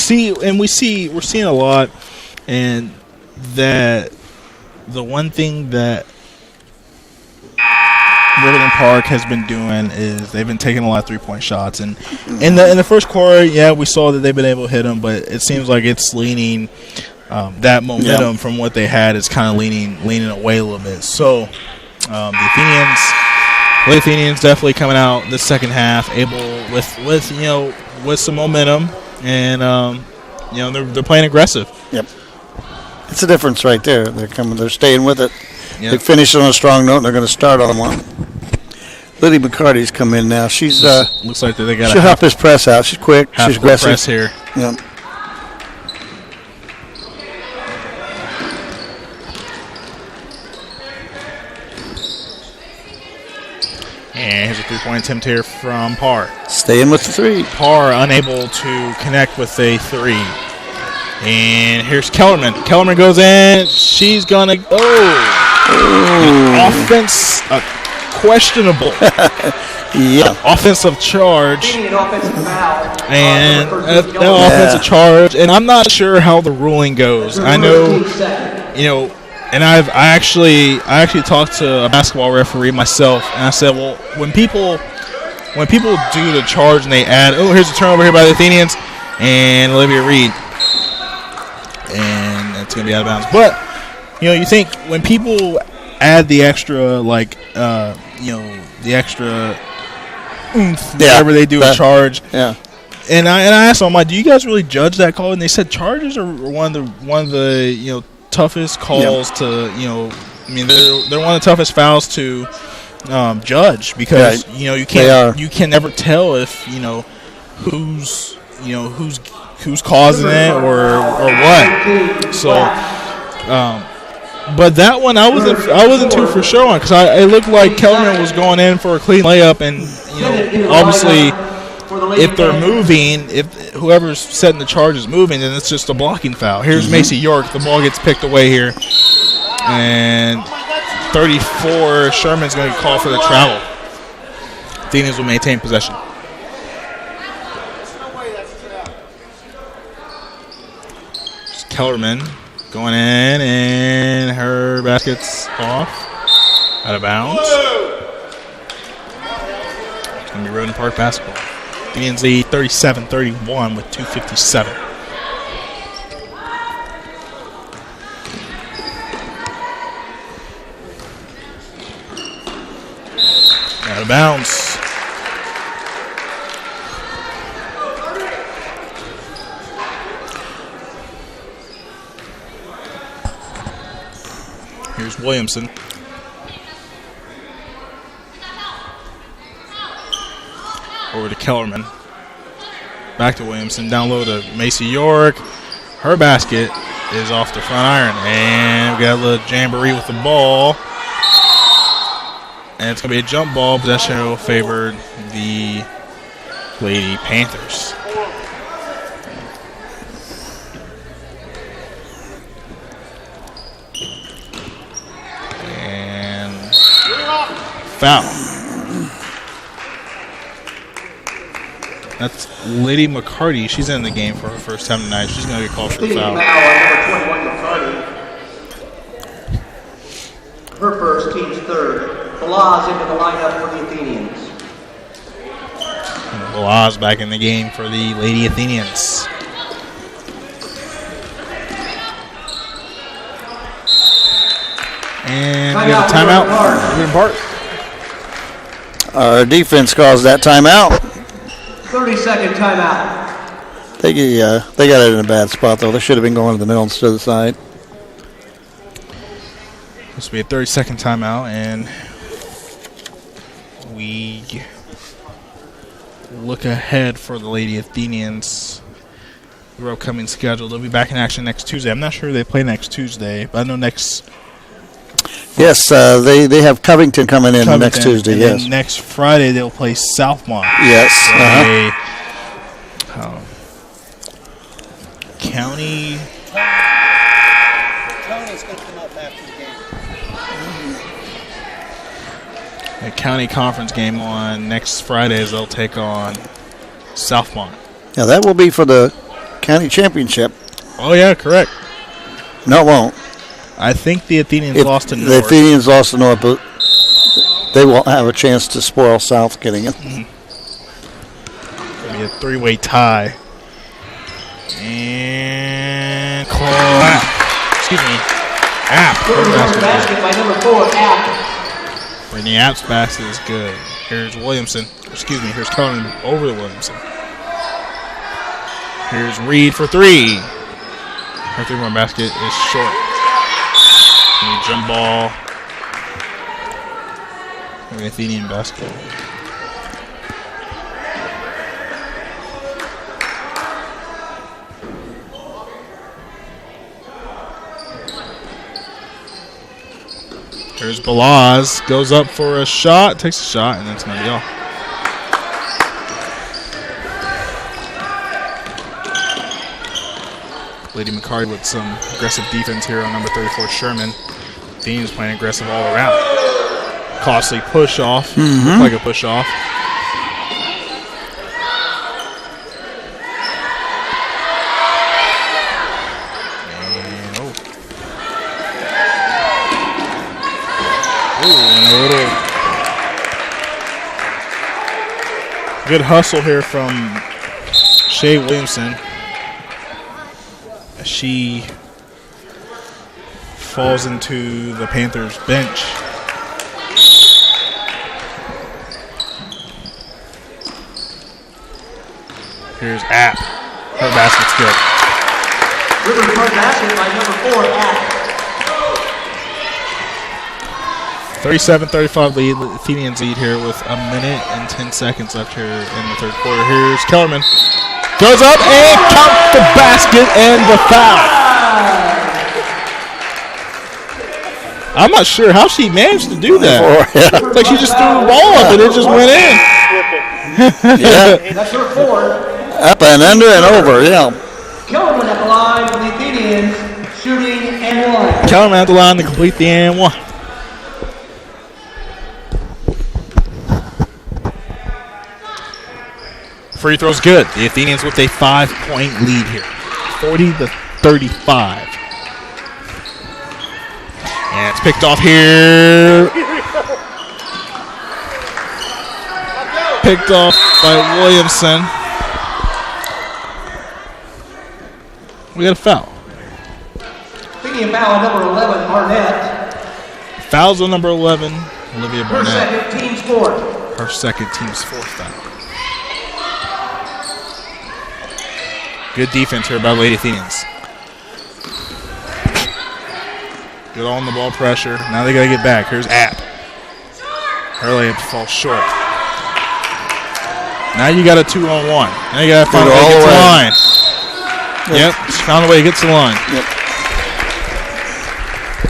seeing a lot, and that the one thing that Riverton Parke has been doing is they've been taking a lot of 3-point shots, and in the first quarter, we saw that they've been able to hit them, but it seems like it's leaning that momentum from what they had is kind of leaning away a little bit. So the Athenians definitely coming out the second half, able with some momentum, and they're playing aggressive. Yep, it's a difference right there. They're staying with it. Yep. They finished on a strong note, and they're going to start on one. Liddy McCarty's come in now. She's looks like they got she'll help his press out. She's quick. She's aggressive. Press here. Yep. And here's a 3-point attempt here from Parke. Staying with the 3. Parke unable to connect with a 3. And here's Kellerman. Kellerman goes in. She's going to go. Offense questionable. Offensive charge. And offensive charge. And I'm not sure how the ruling goes. I know, and I actually talked to a basketball referee myself, and I said, well, when people do the charge and they add, here's a turnover here by the Athenians and Olivia Reed, and it's gonna be out of bounds. But you think when people add the extra, the extra oomph, whenever they do a charge, And I asked them, do you guys really judge that call? And they said charges are one of the toughest calls to they're one of the toughest fouls to judge, because you can never tell if who's causing it or what. So but that one I wasn't too for sure on, because it looked like Kellerman was going in for a clean layup, and obviously if they're moving, if whoever's setting the charge is moving, then it's just a blocking foul. Here's Macy York. The ball gets picked away here. And 34, Sherman's going to call for the travel. Athenians will maintain possession. Just Kellerman going in, and her basket's off. Out of bounds. It's going to be Riverton Parke basketball. Athenians lead 37-31 with 2:57. Out of bounds. Here's Williamson. Over to Kellerman. Back to Williamson. Down low to Macy York. Her basket is off the front iron. And we got a little jamboree with the ball. And it's going to be a jump ball. Possession will favor the Lady Panthers. And foul. That's Lady McCarty. She's in the game for her first time tonight. She's going to get called for the foul. Her first, team's third. Balaz into the lineup for the Athenians. Balaz back in the game for the Lady Athenians. And we have a timeout. Riverton Parke. Our defense calls that timeout. 30-second timeout. They got it in a bad spot, though. They should have been going to the middle instead of the side. This will be a 30-second timeout, and we look ahead for the Lady Athenians. Their upcoming schedule. They'll be back in action next Tuesday. I'm not sure they play next Tuesday, but I know next. Yes, they have Covington coming in next Tuesday. And yes. Then next Friday they'll play Southmont. Yes. County. Tony's going to come up after the game. A county conference game on next Friday as they'll take on Southmont. Yeah, that will be for the county championship. Oh yeah, correct. No, it won't. I think the Athenians lost to North. The Athenians lost to North, but they won't have a chance to spoil South getting it. It'll be a three-way tie. And excuse me, App. Basket by number 4, App. Brittany App's basket is good. Here's Williamson. Excuse me, here's Conan over to Williamson. Here's Reed for three. Her three-point basket is short. Jump ball. An Athenian basket. Here's Balaz. Goes up for a shot. Takes a shot, and that's going to be all. Lady McCarty with some aggressive defense here on number 34, Sherman. Athenians playing aggressive all around. Costly push off. Looked like a push off. And and a little good hustle here from Shea Williamson. She falls into the Panthers bench. Here's App. Her basket's good. Riverton basket by number 4, App. 37-35 lead. The Athenians lead here with a minute and 10 seconds left here in the third quarter. Here's Kellerman. Goes up and counts the basket and the foul. I'm not sure how she managed to do that. It's like she just threw the ball up and it just went in. Yeah. That's her 4. Up and under and over, yeah. Kellerman at the line for the Athenians, shooting and 1. Kellerman at the line to complete the and 1. Free throw's good. The Athenians with a 5-point lead here, 40-35. And it's picked off here. Picked off by Williamson. We got a foul. Athenian foul on number 11, Barnett. Fouls on number 11, Olivia Her Barnett. second, team's 4th. Her second, team's 4th foul. Good defense here by Lady Athenians. Good on the ball pressure. Now they got to get back. Here's App. Her layup falls short. Now you got a 2-on-1. Now you got to find a way to get to the line. Yep, she found a way to get to the line. Yep.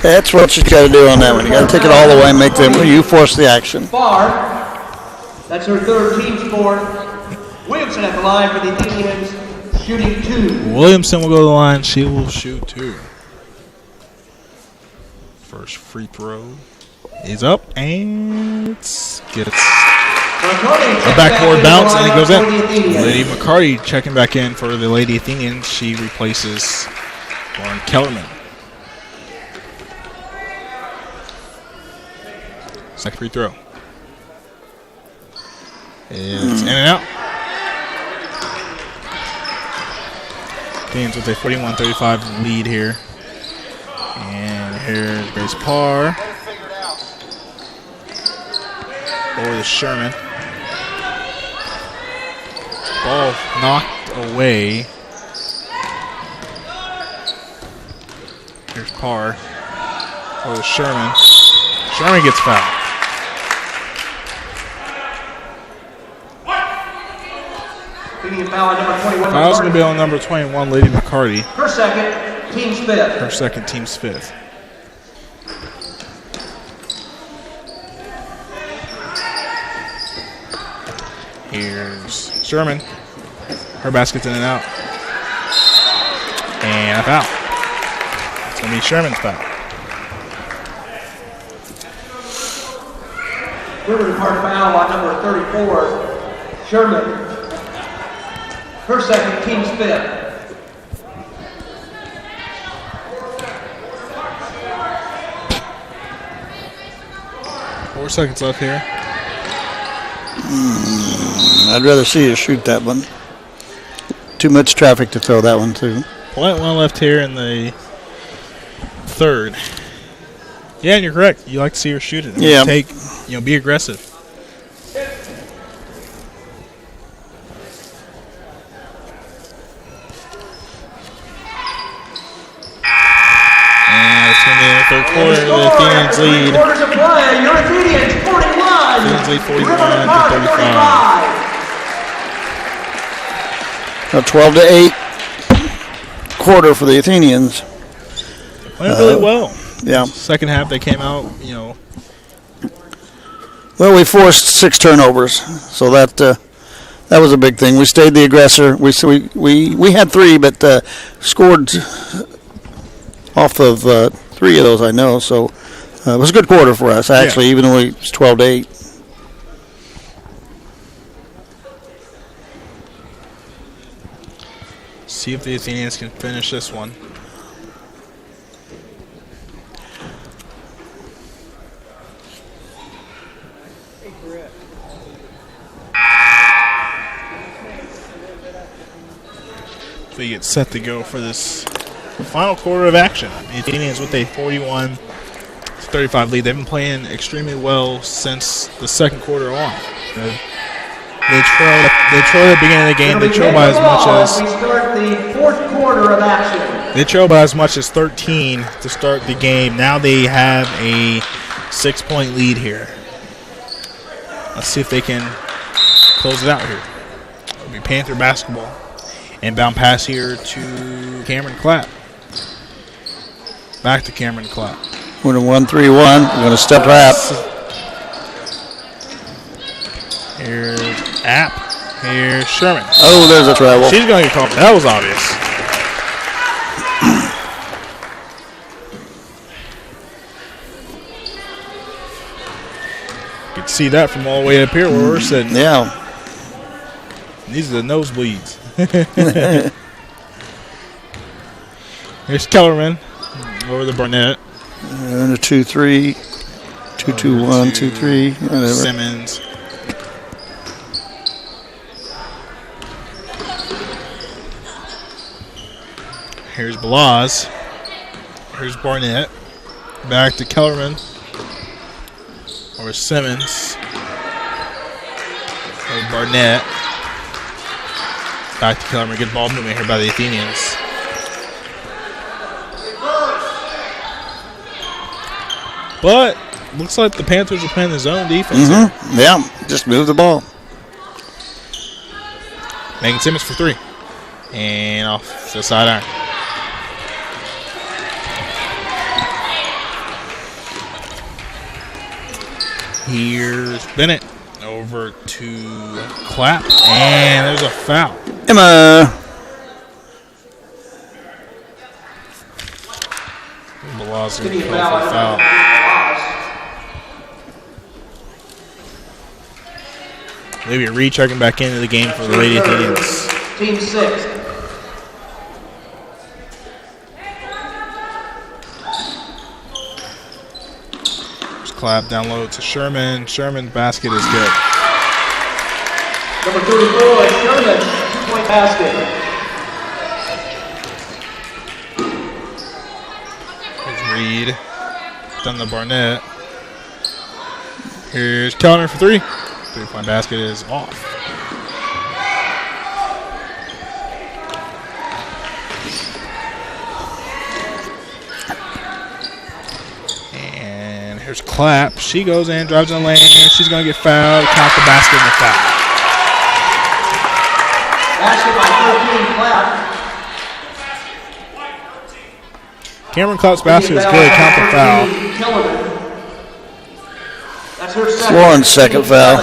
That's what she's got to do on that one. You got to take it all the way and make them. You force the action. Far. That's her third, team's 4th. Williamson at the line for the Athenians, shooting 2. Williamson will go to the line. She will shoot 2. First free throw is up and gets a backboard bounce and it goes in. Lady McCarty checking back in for the Lady Athenians. She replaces Lauren Kellerman. Second free throw. It's in and out. Athenians with a 41-35 lead here. And here's Grace Parr. Over to Sherman. Ball knocked away. Here's Parr. Or Sherman. Sherman gets fouled. Leading foul on number 21. Foul's going to be on number 21, Lady McCarty. Her second, team's fifth. Her second, team's fifth. Here's Sherman. Her basket's in and out. And a foul. It's going to be Sherman's foul. Riverton Park foul on number 34, Sherman. Her second, team's fifth. 4 seconds left here. I'd rather see you shoot that one. Too much traffic to throw that one to. 0.1 left here in the third. Yeah, and you're correct. You like to see her shoot it. Yeah. Be aggressive. And it's going to be in the third quarter. The Athenians lead. Quarters of play. Your Athenians 41. Athenians lead 41 Riverton to Park 35. A 12-8 quarter for the Athenians. Playing really well. Yeah. Second half, they came out, Well, we forced 6 turnovers, so that was a big thing. We stayed the aggressor. We had 3, but scored off of 3 of those, I know. So it was a good quarter for us, actually, even though it was 12-8. See if the Athenians can finish this one. We get set to go for this final quarter of action. The Athenians with a 41-35 lead. They've been playing extremely well since the second quarter on. They trailed at the beginning of the game. They trailed by as much as we start the fourth quarter of action. They trailed by as much as 13 to start the game. Now they have a 6-point lead here. Let's see if they can close it out here. It'll be Panther basketball. Inbound pass here to Cameron Clapp. Back to Cameron Clapp. We're in 1-3-1. We're going to step up. Here's App. Here's Sherman. Oh, there's a travel. She's going to get called. That was obvious. You can see that from all the way up here where we're sitting. Yeah. These are the nosebleeds. Here's Kellerman over the Barnett. And a 2-3. 2-2-1, 2-3. Whatever. Simmons. Here's Balaz. Here's Barnett. Back to Kellerman. Or Simmons. Or Barnett. Back to Kellerman. Good ball movement here by the Athenians. But looks like the Panthers are playing the zone defense. Mm-hmm. Yeah, just move the ball. Megan Simmons for 3. And off to the sidearm. Here's Bennett over to Clapp. And there's a foul. Emma. Balazs going to call for a foul. Maybe Reed checking back into the game for the Lady Athenians. Team 6. Clap down low to Sherman. Sherman's basket is good. Number 34, Sherman, 2-point basket. Here's Reed. Done the Barnett. Here's Kellner for 3. 3-point basket is off. Here's Clapp. She goes in, drives in the lane. She's going to get fouled. Count the basket and the foul. Basket by 13, Clapp. Cameron Clapp's basket is good. Count the foul. That's her second. Lauren's second foul.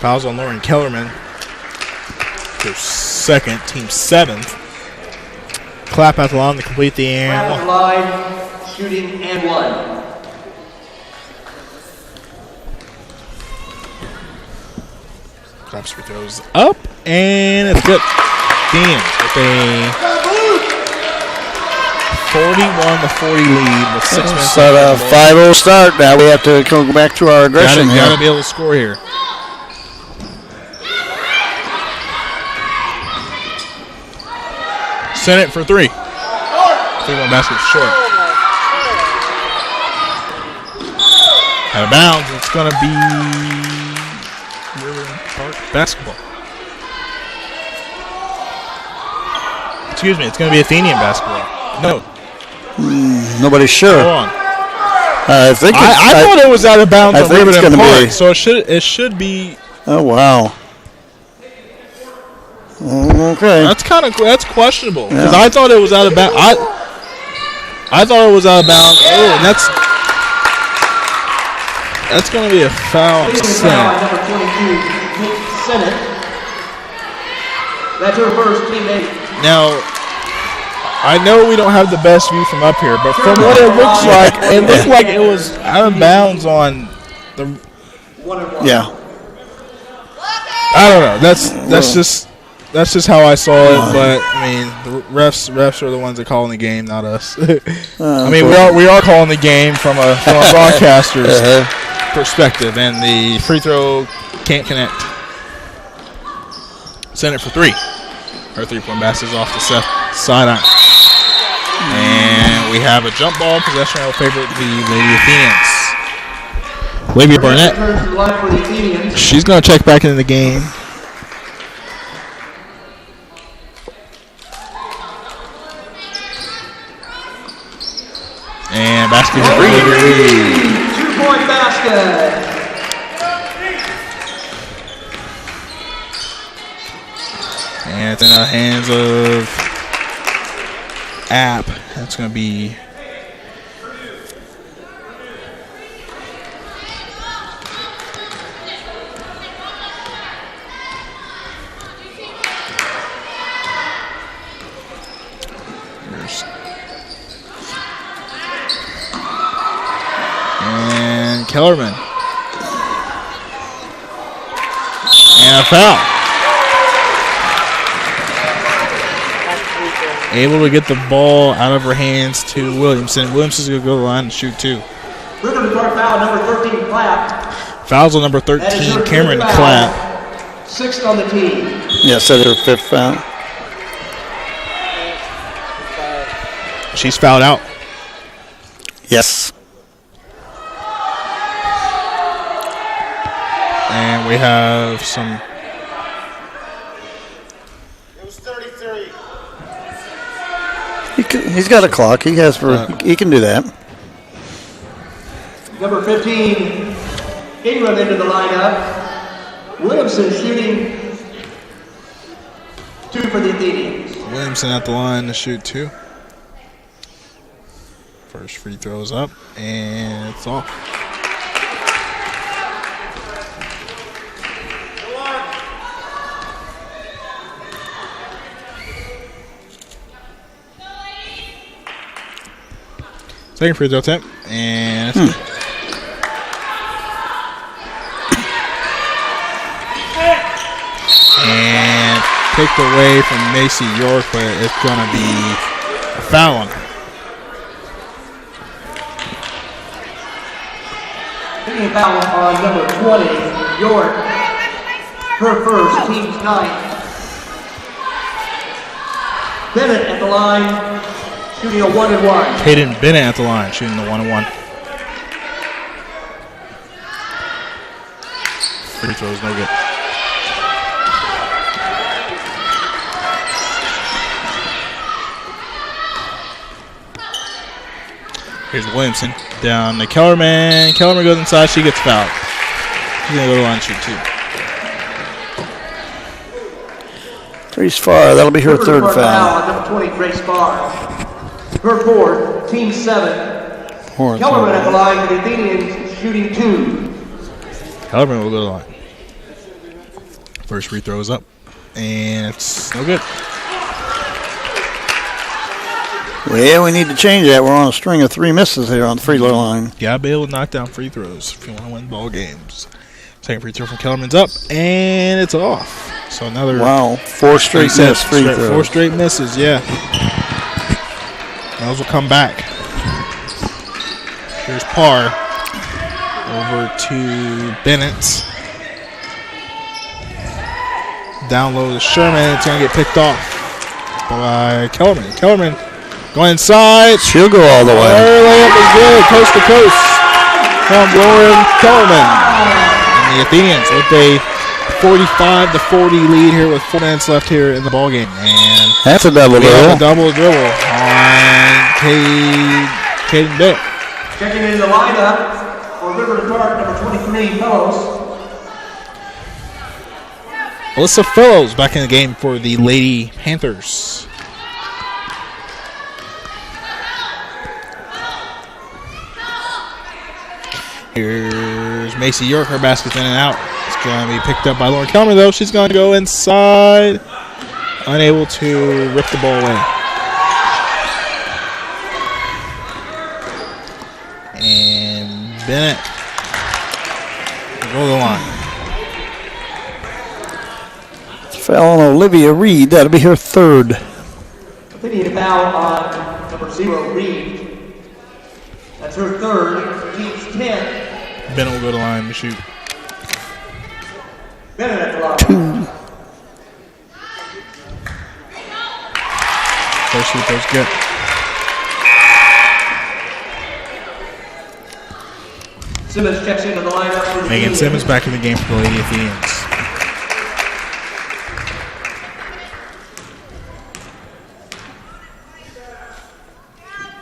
Fouls on Lauren Kellerman. Her second, team seventh. Clapp at the line to complete the Clapp at and the line, shooting and one. Clapp's free throws up, and it's good. Athenians with a 41-40 lead with 6 minutes So left. 5-0 start. Now we have to go back to our aggression here. Gotta be able to score here. Send it for 3. 3-1 basket short. Out of bounds. It's going to be Riverton Parke basketball. Excuse me. It's going to be Athenian basketball. No. Nobody's sure. Hold on. I think I thought it was out of bounds on Riverton Parke, so it should be. Oh wow. Okay. That's questionable because Yeah. I thought it was out of bounds. I thought it was out of bounds. Oh, and that's going to be a foul. Number 22, Senate. That's her first teammate. Now, I know we don't have the best view from up here, but from what it looks like, it looked like it was out of bounds on the. 1-1. Yeah. I don't know. That's just how I saw it. But I mean, the refs are the ones that calling the game, not us. I mean, we are calling the game from a broadcaster's perspective, and the free throw can't connect. Send it for 3. Her 3-point basket is off the sideline. And we have a jump ball possession that will favor the Lady Athenians. Lady Barnett, Turns to the line for the Athenians. she's going to check back into the game. And basket is 2-point basket. And it's in the hands of App. That's going to be and Kellerman. And a foul. Able to get the ball out of her hands to Williamson. Williamson's going to go to the line and shoot 2. Riverton Parke foul, number 13, Clapp. Fouls on number 13, Cameron Clapp. 6th on the team. Yes, that's her 5th foul. She's fouled out. Yes. And we have some. It was 33. He's got a clock. He can do that. Number 15, Ingram into the lineup. Williamson shooting 2 for the Athenians. Williamson at the line to shoot 2. First free throw is up, and it's off. Second free throw attempt, and it's good. And picked away from Macy York, but it's going to be a foul on her. Taking a foul on number 20, York. Her first, team's 9th. Bennett at the line, shooting a 1-and-1. Hayden Bennett at the line, shooting the 1-and-1. Free throw is no good. Here's Williamson down to Kellerman. Kellerman goes inside. She gets fouled. She's going to go to the line and shoot, too. Grace Farr, that'll be her third foul. Number 20, Grace Farr. Her fourth, team 7. Kellerman at the line for the Athenians, shooting 2. Kellerman will go to the line. First free throw is up, and it's no good. Well, we need to change that. We're on a string of 3 misses here on the free throw line. Gotta be able to knock down free throws if you want to win ball games. Second free throw from Kellerman's up, and it's off. So another 4 straight miss free throws. 4 straight misses, yeah. Those will come back. Here's Parr over to Bennett. Down low to Sherman. It's going to get picked off by Kellerman. Kellerman going inside. She'll go all the way. Her layup is good, coast to coast from Lauren Kellerman. And the Athenians with a 45-40 lead here with 4 minutes left here in the ballgame. And that's a double dribble. A double dribble on Caden Bennett. Checking into the lineup for Riverton Parke, number 23, Fellows. Alyssa Fellows back in the game for the Lady Panthers. Here's Macy York. Her basket's in and out. It's going to be picked up by Lauren Kellerman, though. She's going to go inside. Unable to rip the ball away. And Bennett will go to the line. Foul on Olivia Reed. That'll be her third. Athenian foul on number 0, Reed. That's her third. Team's 10. Bennett will go to the line to shoot. Bennett at the line. 2. First free throw's good. Simmons checks into the lineup for the Megan Simmons back in the game for the Lady Athenians.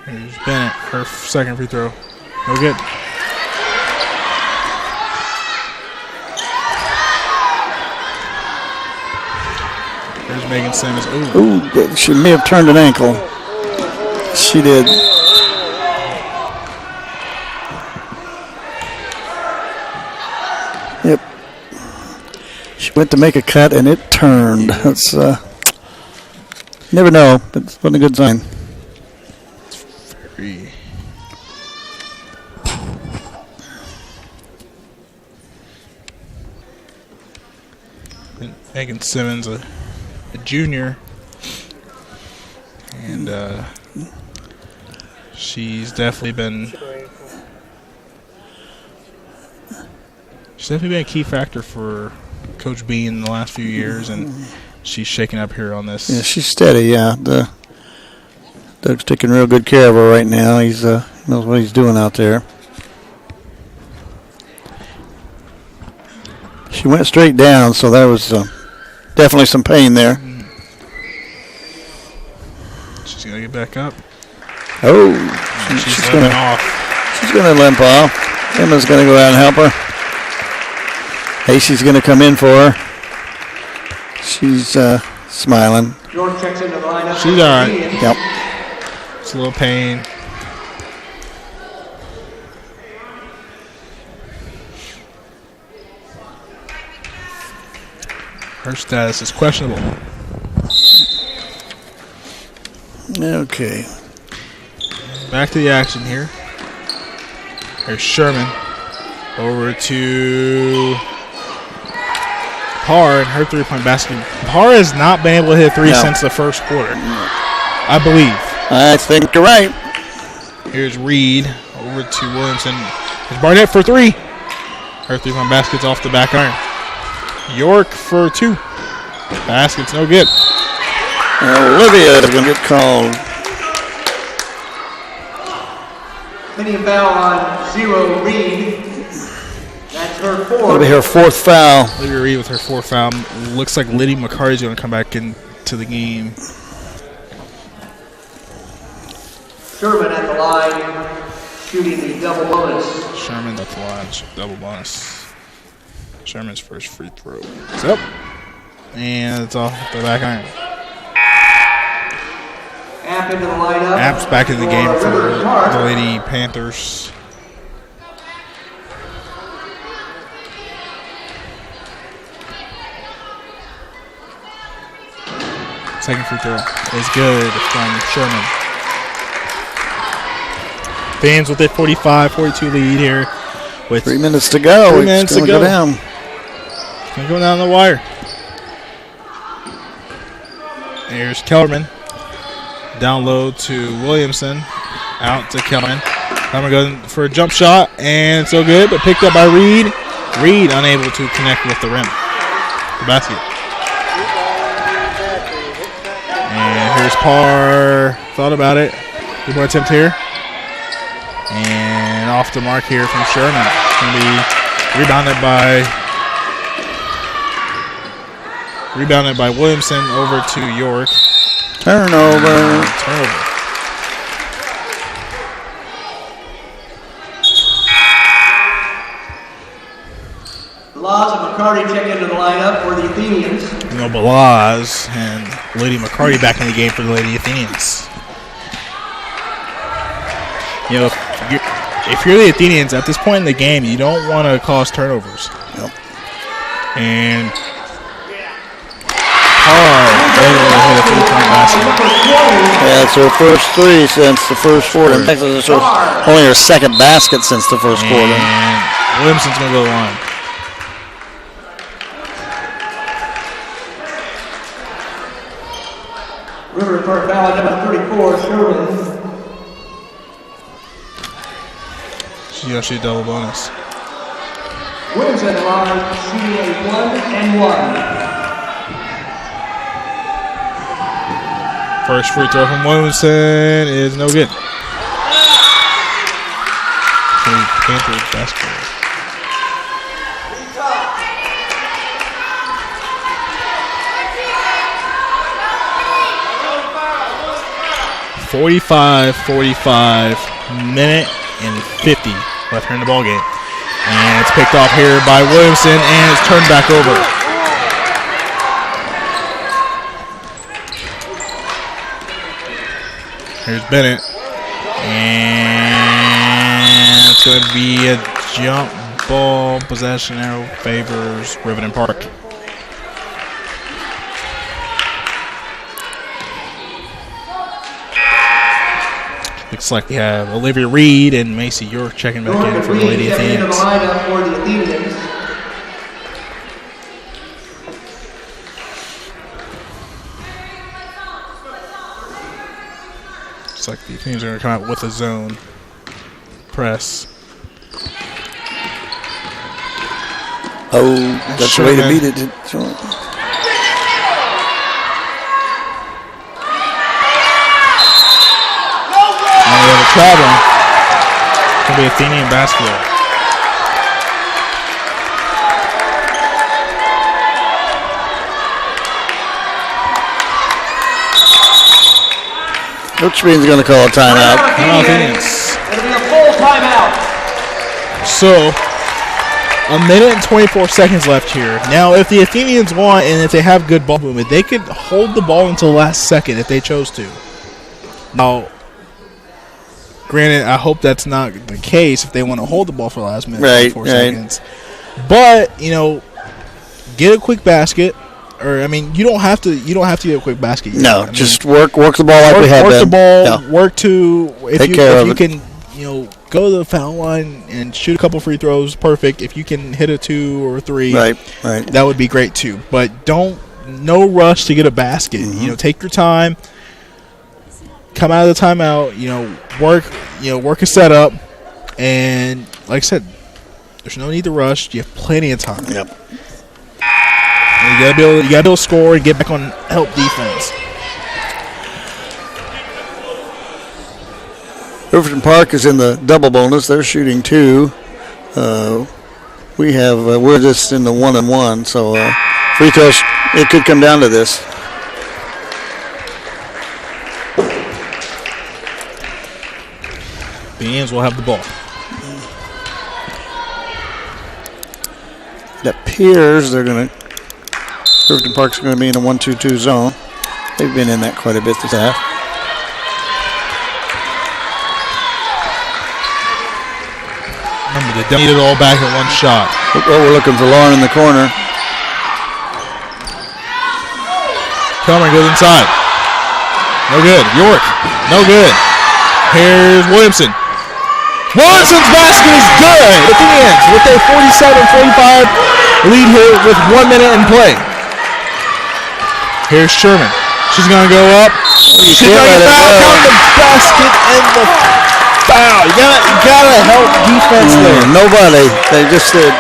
Here's Bennett, her second free throw. No good. Here's Megan Simmons. Ooh, she may have turned an ankle. She did. Yep. She went to make a cut and it turned. That's never know, but it's not a good sign. Very. Megan Simmons, a junior, and she's definitely been a key factor for Coach Bean in the last few years, and she's shaking up here on this. Yeah, she's steady. Yeah, Doug's taking real good care of her right now. He's knows what he's doing out there. She went straight down, so there was definitely some pain there. She's gonna get back up. Oh, she's limping off. She's gonna limp off. Emma's gonna go out and help her. Casey's gonna come in for her. She's smiling. York checks into the lineup. She's all right. Yep. It's a little pain. Her status is questionable. Okay. Back to the action here. There's Sherman over to Parr and her three-point basket. Parr has not been able to hit three since the first quarter, I believe. I think you're right. Here's Reed over to Williamson. There's Barnett for three. Her three-point basket's off the back iron. York for two. Basket's no good. Olivia is going to get called. Athenian foul on 0, Reed. That's her fourth. That'll be her fourth foul. Olivia Reed with her fourth foul. Looks like Liddy McCarty's going to come back into the game. Sherman at the line shooting the double bonus. Sherman, that's lodge, double bonus. Sherman's first free throw. It's up. And it's off the back iron. App into the lineup. App's back in the game for Riverton Parke. the Lady Panthers. Second free throw is good from Sherman. Fans with a 45-42 lead here. With 3 minutes to go. 3 minutes to go. Go down. It's going to go down the wire. Here's Kellerman. Down low to Williamson. Out to Kellerman. Kellerman goes for a jump shot, and so good, but picked up by Reed. Reed unable to connect with the rim. The basket. And here's Parr. Thought about it. Good more attempt here. And off the mark here from Sherman. It's going to be rebounded by Williamson over to York. Turnover. Laws and McCarty check into the lineup for the Athenians. Balaz and Lady McCarty back in the game for the Lady Athenians. You know, if you're the Athenians at this point in the game, you don't want to cause turnovers. Yep. And hit a three-point basket. Yeah, it's her first three since the first quarter. In fact, it's only her second basket since the first quarter. And Williamson's going to go to the line. Riverton Parke foul number 34, Sherman. She's going to shoot double bonus. Williamson line shooting a 1-and-1. First free throw from Williamson is no good. Panthers basketball. .45 minute and 50 left here in the ball game. And it's picked off here by Williamson and it's turned back over. Here's Bennett. And it's going to be a jump ball. Possession arrow favors Riverton Parke. Looks like we have Olivia Reed and Macy York checking back in for the Lady Athenians. Looks like the Athenians are going to come out with a zone press. Oh, that's the way to beat it. Traveling. It's going to be Athenian basketball. Coach Bean's going to call a timeout. Athenians. It'll be a full timeout. So, a minute and 24 seconds left here. Now, if the Athenians want and if they have good ball movement, they could hold the ball until the last second if they chose to. Now, granted, I hope that's not the case if they want to hold the ball for the last minute, right, 4 seconds. But, you know, get a quick basket, or I mean, you don't have to get a quick basket yet. No, I mean, just work the ball like we have been. Work the ball. Yeah. Work to if Take you care of you it. can, you know, go to the foul line and shoot a couple free throws. Perfect. If you can hit a 2 or 3, right, that would be great too. But no rush to get a basket. Mm-hmm. You know, take your time. Come out of the timeout, work a setup, and like I said, there's no need to rush. You have plenty of time. Yep. And you gotta be able to score and get back on help defense. Riverton Parke is in the double bonus. They're shooting 2. We're just in the 1-and-1. So free throws. It could come down to this. Athenians will have the ball. It appears they're going to, Riverton Park's going to be in a 1-2-2 zone. They've been in that quite a bit this half. Remember, they don't need it all back in one shot. Oh, we're looking for Lauren in the corner. Kellerman goes inside. No good. York. No good. Here's Williamson. Williamson's basket is good. Athenians with a 47-45 lead here with 1 minute in play. Here's Sherman. She's going to go up. She's going to foul. Count the basket and the foul. You gotta help defense there. Nobody. They just did.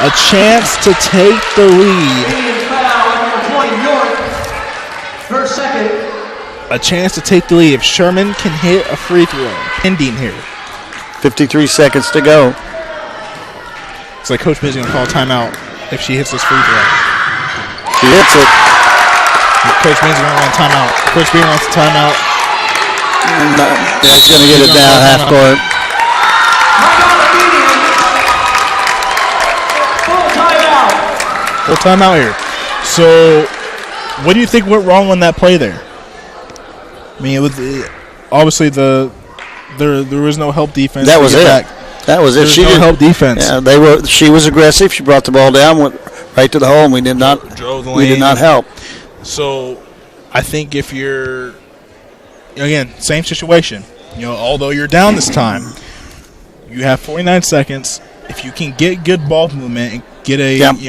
A chance to take the lead. A chance to take the lead if Sherman can hit a free throw. Ending here. 53 seconds to go. It's like Coach Miz is going to call timeout if she hits this free throw. She hits it. Coach Miz is going to want timeout. Coach B wants a timeout. Yeah, he's going to get it down half court. Full timeout here. So, what do you think went wrong on that play there? I mean, it was obviously there was no help defense. That was it. That was it. She didn't help defense. Yeah, she was aggressive. She brought the ball down, went right to the hole, and we did not help. So, I think if you're again same situation, although you're down this time, you have 49 seconds. If you can get good ball movement and get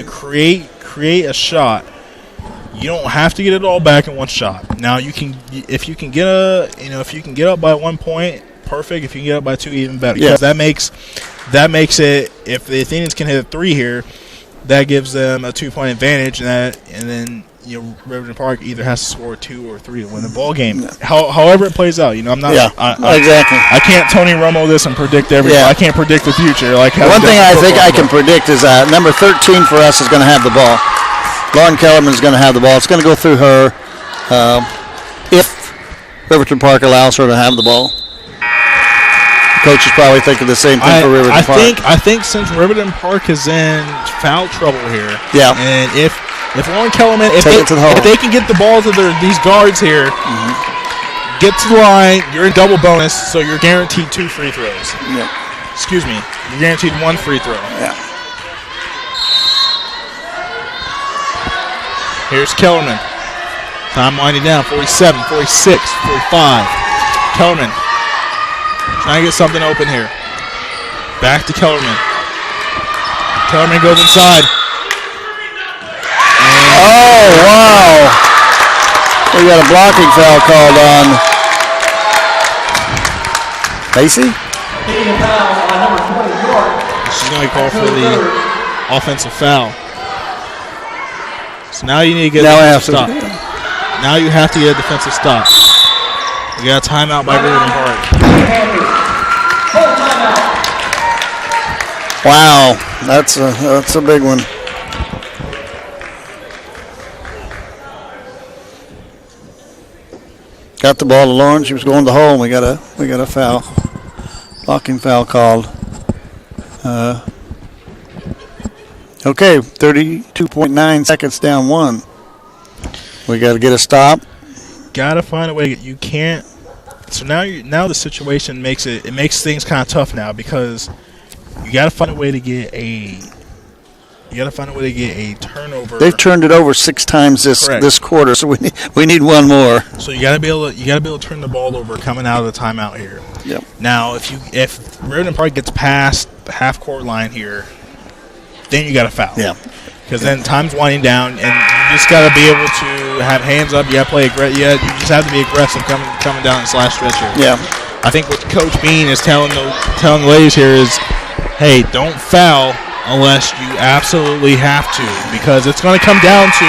create a shot. You don't have to get it all back in one shot. Now if you can get up by 1 point, perfect. If you can get up by 2, even better. Yeah. Because that makes it. If the Athenians can hit a 3 here, that gives them a 2-point advantage, and then Riverton Park either has to score 2 or 3 to win the ball game. However it plays out, I'm not. Yeah, exactly. I can't Tony Romo this and predict everything. Yeah. I can't predict the future. One thing I think I can predict is number 13 for us is going to have the ball. Lauren Kellerman is going to have the ball. It's going to go through her if Riverton Park allows her to have the ball. The coach is probably thinking the same thing for Riverton Park. I think since Riverton Park is in foul trouble here, and if Lauren Kellerman, if they can get the ball to these guards here, get to the line, you're in double bonus, so you're guaranteed 2 free throws. Yeah. Excuse me, you're guaranteed 1 free throw. Yeah. Here's Kellerman. Time winding down. 47, 46, 45. Kellerman trying to get something open here. Back to Kellerman. Kellerman goes inside. Oh, wow. We got a blocking foul called on Lacey. She's going to call for the offensive foul. So now you need to get a defensive stop. Now you have to get a defensive stop. You got a timeout by Riverton Park. Wow, that's a big one. Got the ball to Lauren. She was going to the hole. And we got a foul, blocking foul called. Okay, 32.9 seconds down 1. We got to get a stop. Got to find a way. You can't. So now the situation makes things kind of tough now because you got to find a way to get a. You got to find a way to get a turnover. They've turned it over 6 times this quarter, so we need one more. So you got to be able to turn the ball over coming out of the timeout here. Yep. Now if Riverton Park gets past the half court line here, then you got to foul. Yeah. Because then time's winding down, and you just got to be able to have hands up. You got to play aggressive. You just have to be aggressive coming down the slash stretch here. Yeah. I think what Coach Bean is telling the ladies here is, hey, don't foul unless you absolutely have to, because it's going to come down to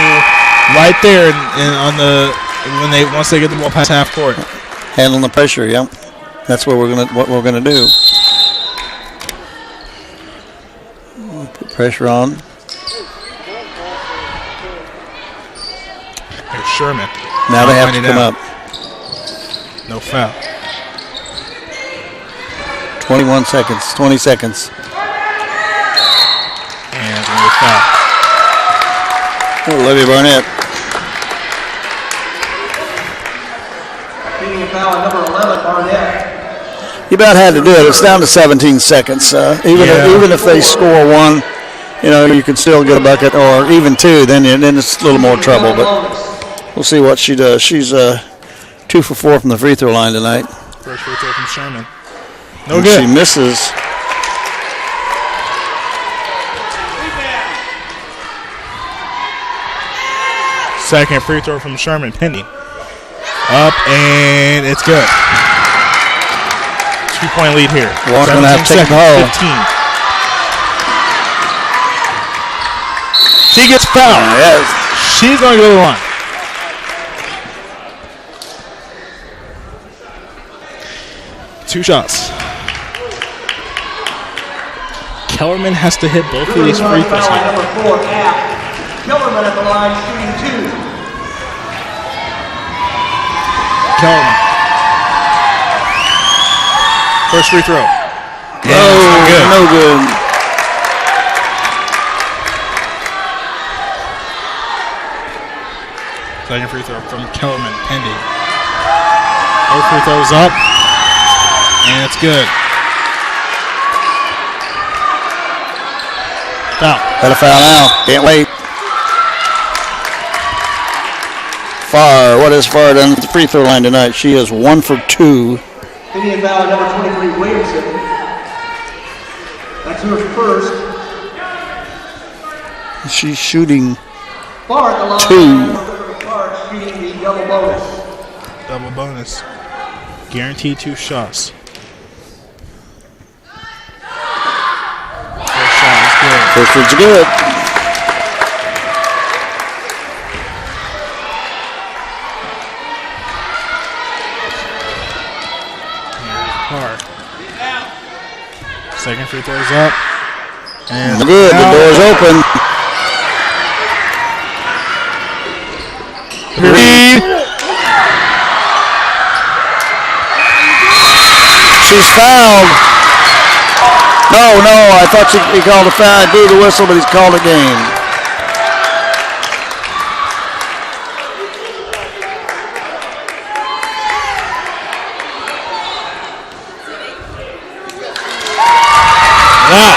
right there and once they get the ball past half court. Handling the pressure. Yeah. That's what we're gonna do. Put pressure on. Here's Sherman. Now they have to come up. No foul. 21 seconds, 20 seconds. And we're foul. Olivia Barnett. Being foul on number 11, Barnett. You about had to do it. It's down to 17 seconds. Even if they score one, you can still get a bucket, or even two. Then it's a little more trouble. But we'll see what she does. She's 2 for 4 from the free throw line tonight. First free throw from Sherman. No And good. She misses. Second free throw from Sherman, pending. Up, and it's good. 2-point lead here. Walker's going to have to take the 15. She gets fouled. Yes. She's going to go to the line. Two shots. Kellerman has to hit both of these free throws Foul on now. number 4, App. Kellerman at the line, shooting 2. Kellerman. First free throw. No good. Second free throw from Kellerman, pending. Both free throws up, and it's good. Foul. Got a foul now. Can't wait. What is Farr done at the free throw line tonight? She is 1 for 2. Indian foul on number 23, Williamson. That's her first. She's shooting Far at the line. 2. Parke shooting the double bonus. Double bonus. Guaranteed 2 shots. First shot is good. First one's good. Parke. Second free throws up. And Good. The door's open. She's fouled. No, I thought he called a foul. I blew the whistle, but he's called a game. wow.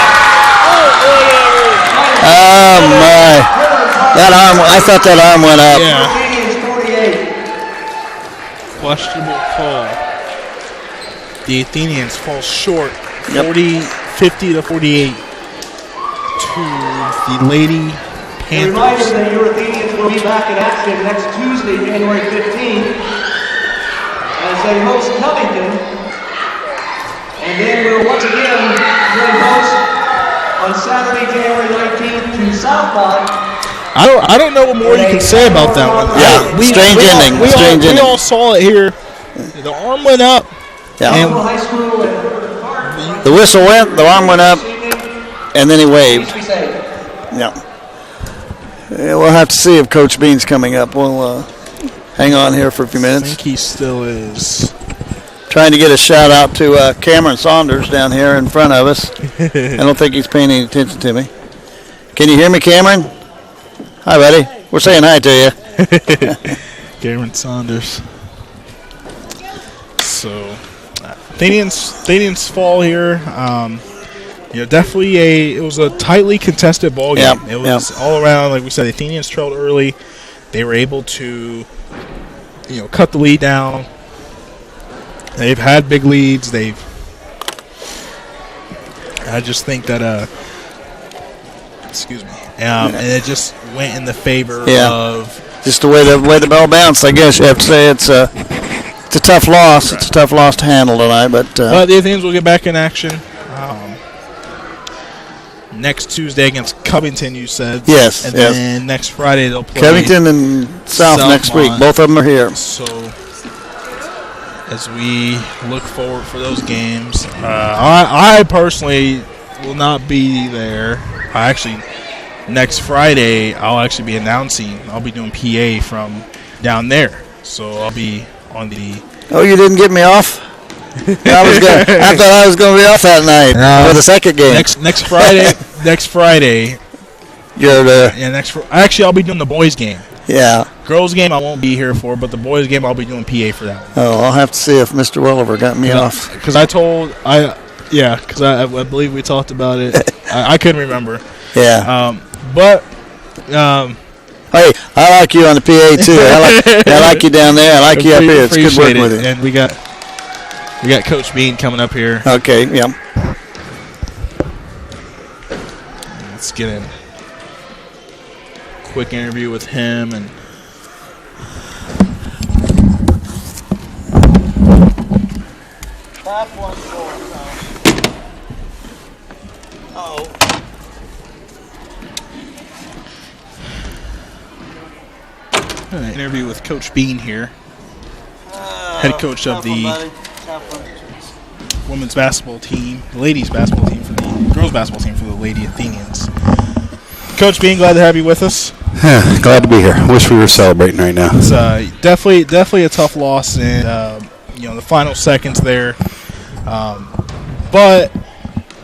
Oh, my. That arm, I thought that arm went up. Yeah. Athenians 48. Questionable call. The Athenians fall short, Yep. 50 to 48 to the Lady A reminder Panthers. that your Athenians will be back in action next Tuesday, January 15th, as they host Covington. And then we'll once again play host on Saturday, January 19th to Southmont. I don't know what more you can say about that one. Yeah, strange ending. Strange we ending. all saw it here. The arm went up. Yeah. And High School and Riverton Park. The whistle went, the arm went up, and then he waved. We say. Yeah. We'll have to see if Coach Bean's coming up. We'll hang on here for a few I minutes. think he still is. Trying to get a shout out to Cameron Saunders down here in front of us. I don't think he's paying any attention to me. Can you hear me, Cameron? Hi, buddy. We're saying hi to you. Cameron Saunders. So, Athenians fall here. Definitely it was a tightly contested ball game. Yeah, It was all around, like we said, the Athenians trailed early. They were able to, cut the lead down. They've had big leads. I just think that, excuse me, and it just went in the favor of just the way the ball bounced. I guess you have to say it's a tough loss. Right. It's a tough loss to handle tonight, but the Athenians will get back in action next Tuesday against Covington. You said yes, and yes. then next Friday they'll play Covington and South next week. Both of them are here. So as we look forward for those games, I personally will not be there. Next Friday I'll actually be announcing. I'll be doing PA from down there, so I'll be on the. Oh, you didn't get me off? I thought I was going to be off that night for the second game. Next Friday. Next Friday. Actually, I'll be doing the boys' game. Yeah. Girls' game I won't be here for, but the boys' game I'll be doing PA for that one. Oh, I'll have to see if Mr. Welliver got me off. Because I believe we talked about it. I couldn't remember. Yeah. Hey, I like you on the PA too. I like you down there. I like you up here. It's good working with you. And we got Coach Bean coming up here. Okay. Yeah. Let's get in. Quick interview with him and. Interview with Coach Bean here, head coach of the women's basketball team, the ladies basketball team for the girls basketball team for the Lady Athenians. Coach Bean, glad to have you with us. Glad to be here. Wish we were celebrating right now. It's definitely a tough loss in the final seconds there, but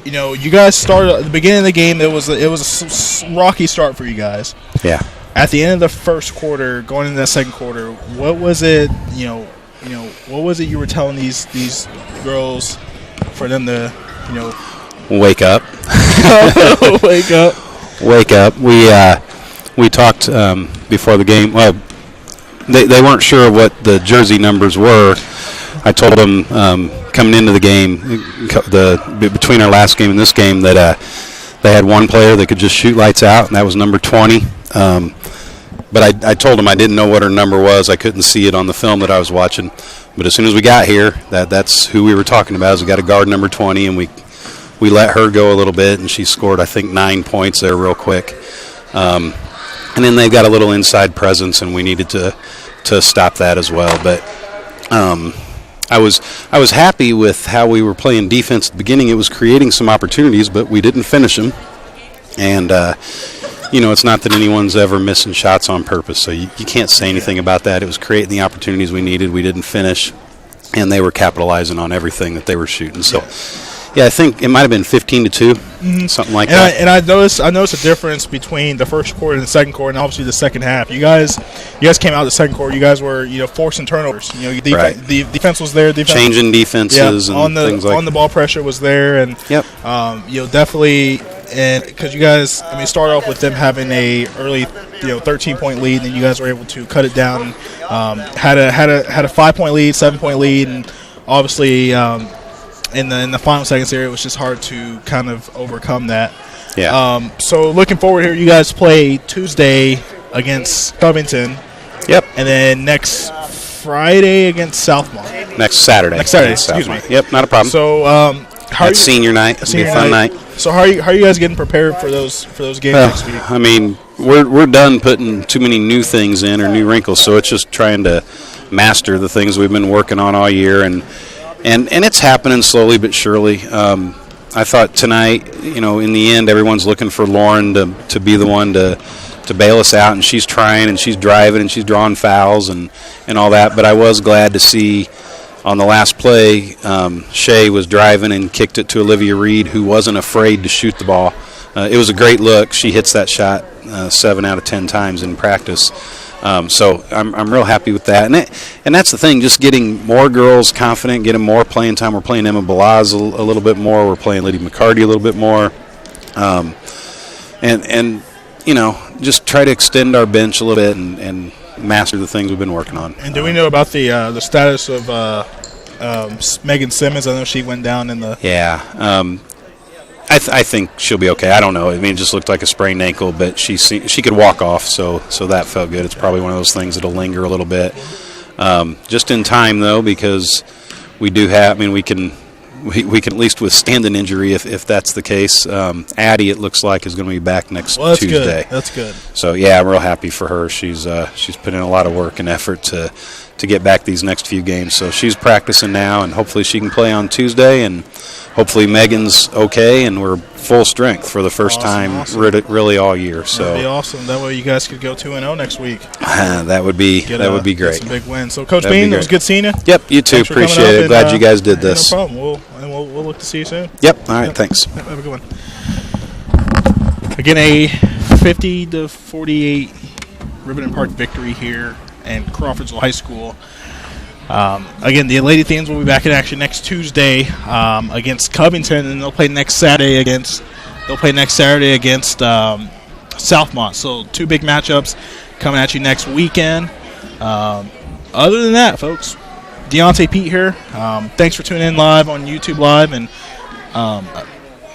you guys started at the beginning of the game. It was a rocky start for you guys. Yeah. At the end of the first quarter, going into that second quarter, what was it? What was it you were telling these girls for them to, wake up? Wake up. Wake up. We talked before the game. Well, they weren't sure what the jersey numbers were. I told them coming into the game, between our last game and this game, that they had one player that could just shoot lights out, and that was number 20. But I told them I didn't know what her number was. I couldn't see it on the film that I was watching. But as soon as we got here, that's who we were talking about. Is we got a guard number 20, and we let her go a little bit, and she scored, I think, 9 points there real quick. And then they've got a little inside presence, and we needed to stop that as well. But I was happy with how we were playing defense at the beginning. It was creating some opportunities, but we didn't finish them. And it's not that anyone's ever missing shots on purpose, so you can't say anything about that. It was creating the opportunities we needed. We didn't finish, and they were capitalizing on everything that they were shooting. So, yeah, I think it might have been 15-2, something like that. And I noticed a difference between the first quarter and the second quarter, and obviously the second half. You guys came out the second quarter. You guys were forcing turnovers. The defense was there. Changing defenses and things like that. On the ball pressure was there, and definitely. And because you guys, start off with them having a early, 13-point lead, and then you guys were able to cut it down. Had a 5-point lead, 7-point lead, and obviously in the final seconds there, it was just hard to kind of overcome that. Yeah. So looking forward here, you guys play Tuesday against Covington. Yep. And then next Friday against Southmont. Next Saturday. Excuse me. Yep, not a problem. So that's senior night. It'll be a fun night. So how are you guys getting prepared for those games next week? We're done putting too many new things in or new wrinkles, so it's just trying to master the things we've been working on all year, and it's happening slowly but surely. I thought tonight, in the end, everyone's looking for Lauren to be the one to bail us out, and she's trying and she's driving and she's drawing fouls and all that. But I was glad to see. On the last play, Shay was driving and kicked it to Olivia Reed, who wasn't afraid to shoot the ball. It was a great look. She hits that shot 7 out of 10 times in practice. So I'm real happy with that. And that's the thing, just getting more girls confident, getting more playing time. We're playing Emma Balaz a little bit more. We're playing Lydia McCarty a little bit more. And just try to extend our bench a little bit and master the things we've been working on. And do we know about the status of Megan Simmons? I know she went down in the. Yeah, I think she'll be okay. I don't know. It just looked like a sprained ankle, but she could walk off, so that felt good. It's probably one of those things that'll linger a little bit. Just in time though, because we do have. We can at least withstand an injury if that's the case. Addie, it looks like, is going to be back next Tuesday. That's good. So yeah, I'm real happy for her. She's put in a lot of work and effort to get back these next few games. So she's practicing now, and hopefully she can play on Tuesday, and hopefully Megan's okay, and we're full strength for the first time really all year. So that'd be awesome. That way you guys could go 2-0 next week. That would be great. Get some big wins. So Coach Bean, it was good seeing you. Yep, you too. Appreciate it. Glad you guys did this. No problem. We'll look to see you soon. Yep. All right. Thanks. Have a good one. Again, a 50-48 Riverton Parke victory here in Crawfordville High School. Again, the Lady Athenians will be back in action next Tuesday against Covington, and they'll play next Saturday against Southmont. So 2 big matchups coming at you next weekend. Other than that, folks, Deontay Pete here. Thanks for tuning in live on YouTube Live, and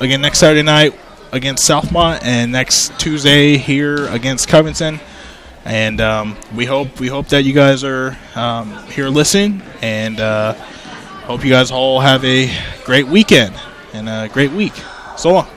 again next Saturday night against Southmont, and next Tuesday here against Covington. And we hope that you guys are here listening, and hope you guys all have a great weekend and a great week. So long.